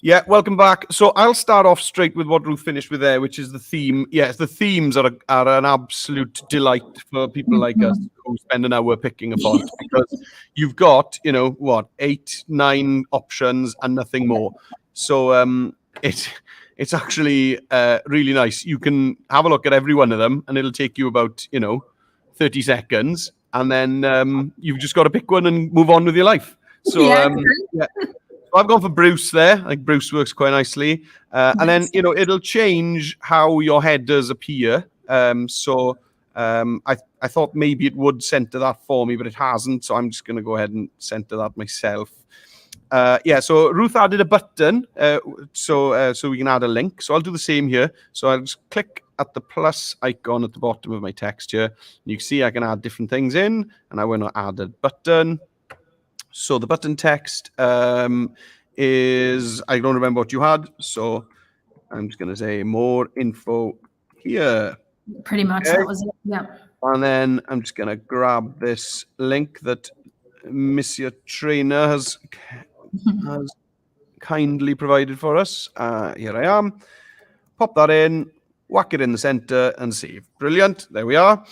Yeah, welcome back. So I'll start off straight with what Ruth finished with there, which is the theme. Yes, the themes are an absolute delight for people like us who spend an hour picking a font, because you've got, 8, 9 options and nothing more. So it's actually really nice. You can have a look at every one of them, and it'll take you about 30 seconds, and then you've just got to pick one and move on with your life. So yeah. I've gone for Bruce there. I think Bruce works quite nicely. And then, it'll change how your headers appear. So I thought maybe it would center that for me, but it hasn't. So I'm just going to go ahead and center that myself. So Ruth added a button so we can add a link. So I'll do the same here. So I'll just click at the plus icon at the bottom of my text here. And you can see I can add different things in, and I want to add a button. So the button text is, I don't remember what you had, so I'm just going to say more info here. Pretty much, okay. That was it, yeah. And then I'm just going to grab this link that Monsieur Trainer has kindly provided for us. Here I am. Pop that in, whack it in the center, and save. Brilliant. There we are.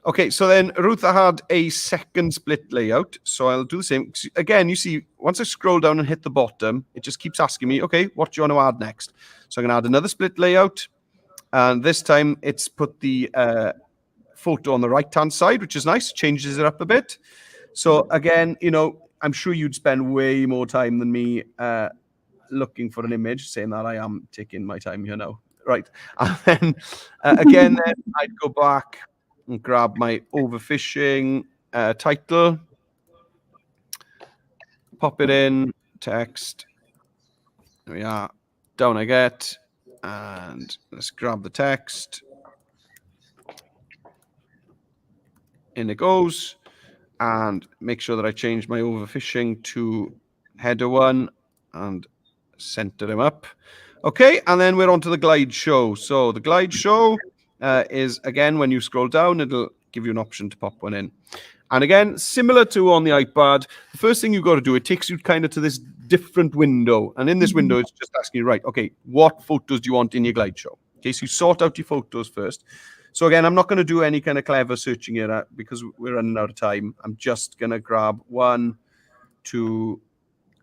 Okay, so then Ruth had a second split layout, so I'll do the same. Again, you see, once I scroll down and hit the bottom, it just keeps asking me, okay, what do you want to add next? So I'm going to add another split layout, and this time it's put the photo on the right-hand side, which is nice, changes it up a bit. So again, I'm sure you'd spend way more time than me looking for an image, saying that I am taking my time here now. Right, and then again, then I'd go back and grab my overfishing title, pop it in, text. There we are. Down I get, and let's grab the text. In it goes, and make sure that I change my overfishing to header 1 and center him up. Okay, and then we're on to the glide show. So the glide show is, again, when you scroll down, it'll give you an option to pop one in. And again, similar to on the iPad, the first thing you've got to do, it takes you kind of to this different window. And in this window, it's just asking you, right, okay, what photos do you want in your glide show? Okay, so you sort out your photos first. So again, I'm not going to do any kind of clever searching here because we're running out of time. I'm just going to grab 1, 2,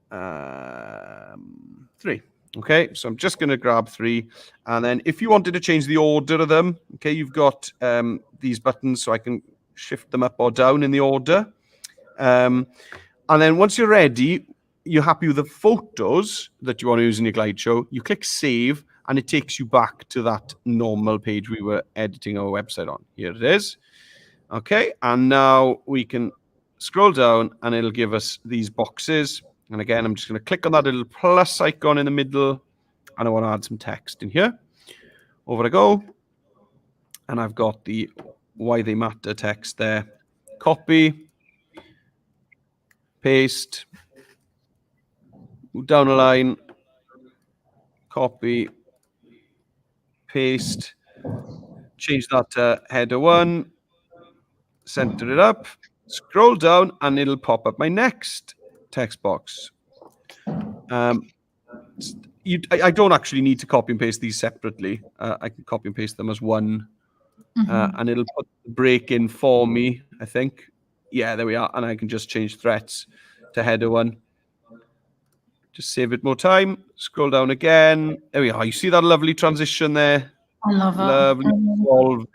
3. Okay, so I'm just going to grab 3. And then if you wanted to change the order of them, okay, you've got these buttons so I can shift them up or down in the order. And then once you're ready, you're happy with the photos that you want to use in your slideshow, you click save and it takes you back to that normal page we were editing our website on. Here it is. Okay, and now we can scroll down and it'll give us these boxes. And again, I'm just going to click on that little plus icon in the middle and I want to add some text in here. Over I go. And I've got the why they matter text there. Copy, paste, move down a line, copy, paste, change that to header 1, center it up, scroll down, and it'll pop up my next text box. I don't actually need to copy and paste these separately. I can copy and paste them as one, and it'll put the break in for me, I think. Yeah, there we are. And I can just change threats to header 1. Just save it more time. Scroll down again. There we are. You see that lovely transition there? I love it. Lovely.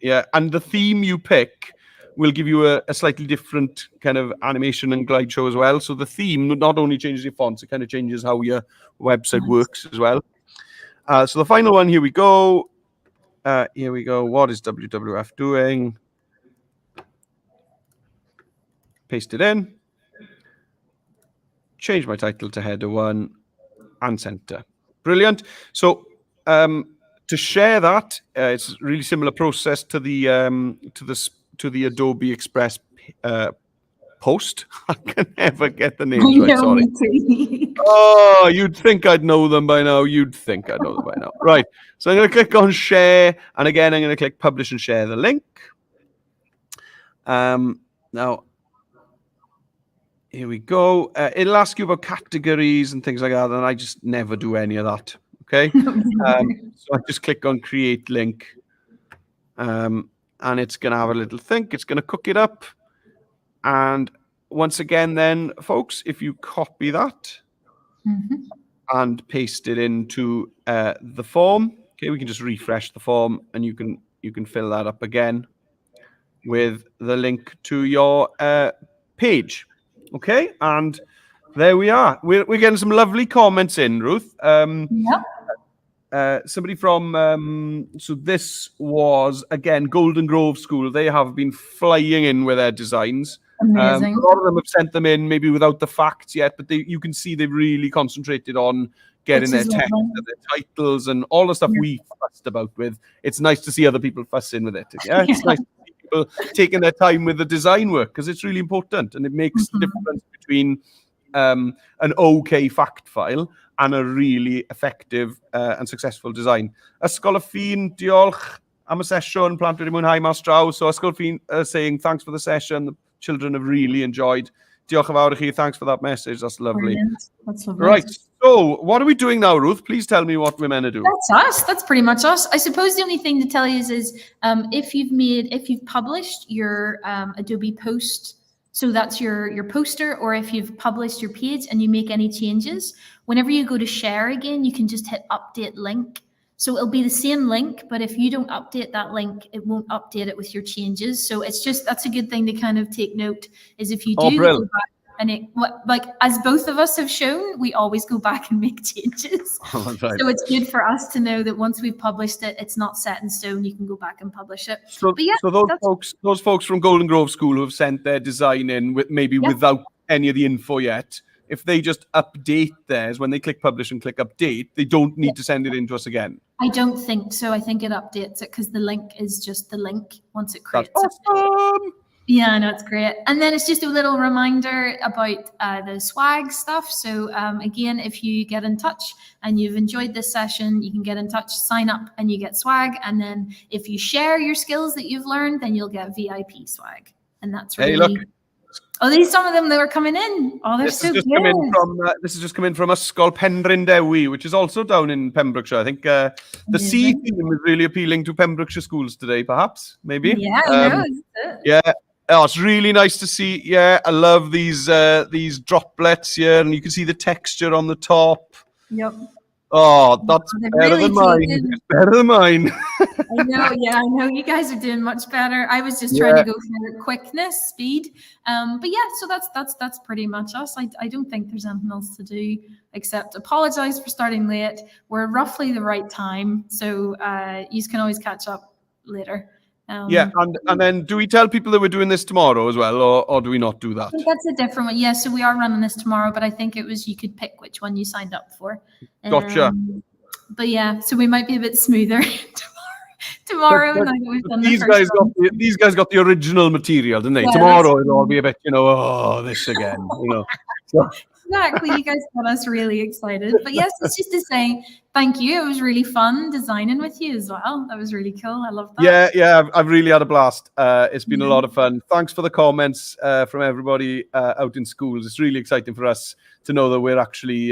Yeah, and the theme you pick will give you a slightly different kind of animation and glide show as well. So the theme not only changes your fonts, it kind of changes how your website works as well. So the final one, here we go. Here we go. What is WWF doing? Paste it in. Change my title to header 1 and center. Brilliant. So to share that, it's a really similar process to the Adobe Express post. I can never get the names right. Sorry. Oh, you'd think I'd know them by now. Right. So I'm going to click on share, and again I'm going to click publish and share the link. Now. Here we go. It'll ask you about categories and things like that, and I just never do any of that. Okay. So I just click on create link, and it's going to have a little think. It's going to cook it up. And once again, then, folks, if you copy that and paste it into the form, okay, we can just refresh the form, and you can fill that up again with the link to your page. Okay, and there we are. We're getting some lovely comments in, Ruth. Somebody from, so this was, again, Golden Grove School. They have been flying in with their designs. Amazing. A lot of them have sent them in, maybe without the facts yet, but you can see they've really concentrated on getting their text and their titles and all the stuff we fussed about with. It's nice to see other people fuss in with it. Yeah, it's nice to see people taking their time with the design work because it's really important and it makes the difference between an okay fact file and a really effective and successful design. Ysgol y Ffin, diolch am y sesiwn, plant wedi mwynhau mas draw. So Ysgol y Ffin saying thanks for the session. The children have really enjoyed. Diolch yn fawr I chi. Thanks for that message. That's lovely. Brilliant. That's lovely. Right. So what are we doing now, Ruth? Please tell me what we're meant to do. That's us. That's pretty much us. I suppose the only thing to tell you is if you've published your Adobe post, so that's your poster, or if you've published your page and you make any changes, whenever you go to share again, you can just hit update link. So it'll be the same link, but if you don't update that link, it won't update it with your changes. So it's just, that's a good thing to kind of take note, is if you do go back and like as both of us have shown, we always go back and make changes. Right. So it's good for us to know that once we've published it, it's not set in stone. You can go back and publish it. So, yeah, so those folks from Golden Grove School who have sent their design in with without any of the info yet, if they just update theirs, when they click publish and click update, they don't need to send it in to us again. I don't think so. I think it updates it because the link is just the link once it creates it. Awesome. Yeah, I know, it's great. And then it's just a little reminder about the swag stuff. So again, if you get in touch and you've enjoyed this session, you can get in touch, sign up, and you get swag. And then if you share your skills that you've learned, then you'll get VIP swag. And that's really... Hey, look. Oh, these some of them that are coming in. Oh, they're so good. This is just coming from Ysgol Penrhyn Dewi, which is also down in Pembrokeshire. I think the C theme is really appealing to Pembrokeshire schools today, perhaps, maybe. Yeah, I know. Yeah. Oh, it's really nice to see. Yeah, I love these droplets here, and you can see the texture on the top. Yep. Oh, that's They've better really than mine. taken. It's better than mine. I know, yeah, I know you guys are doing much better. I was just trying Yeah. to go for quickness, speed. But yeah, so that's pretty much us. I don't think there's anything else to do except apologize for starting late. We're roughly the right time, so you can always catch up later. Yeah, and then do we tell people that we're doing this tomorrow as well, or do we not do that? I think that's a different one. Yeah, so we are running this tomorrow, but I think it was you could pick which one you signed up for. Gotcha. But yeah, so we might be a bit smoother tomorrow. Now that we've done These the guys first one. these guys got the original material, didn't they? Yeah, Tomorrow it'll all be a bit, oh, this again, So, exactly. You guys got us really excited. But yes, it's just to say thank you. It was really fun designing with you as well. That was really cool. I love that. yeah, I've really had a blast. It's been a lot of fun. Thanks for the comments from everybody out in schools. It's really exciting for us to know that we're actually,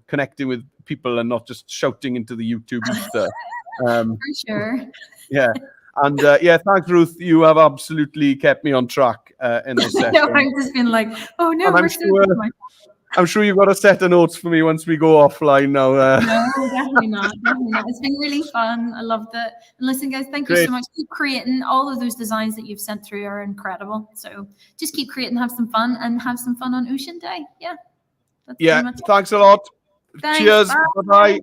connecting with people and not just shouting into the YouTube ether. For sure. Yeah. And thanks, Ruth. You have absolutely kept me on track in this session. I've just been like, oh no, And I'm sure you've got a set of notes for me once we go offline now. No, definitely not. Definitely not. It's been really fun. I loved it. And listen, guys, thank you so much. Keep creating. All of those designs that you've sent through are incredible. So just keep creating, have some fun, and have some fun on Ocean Day. Yeah. That's Yeah. pretty much it. Thanks a lot. Thanks, Cheers. bye. Bye-bye.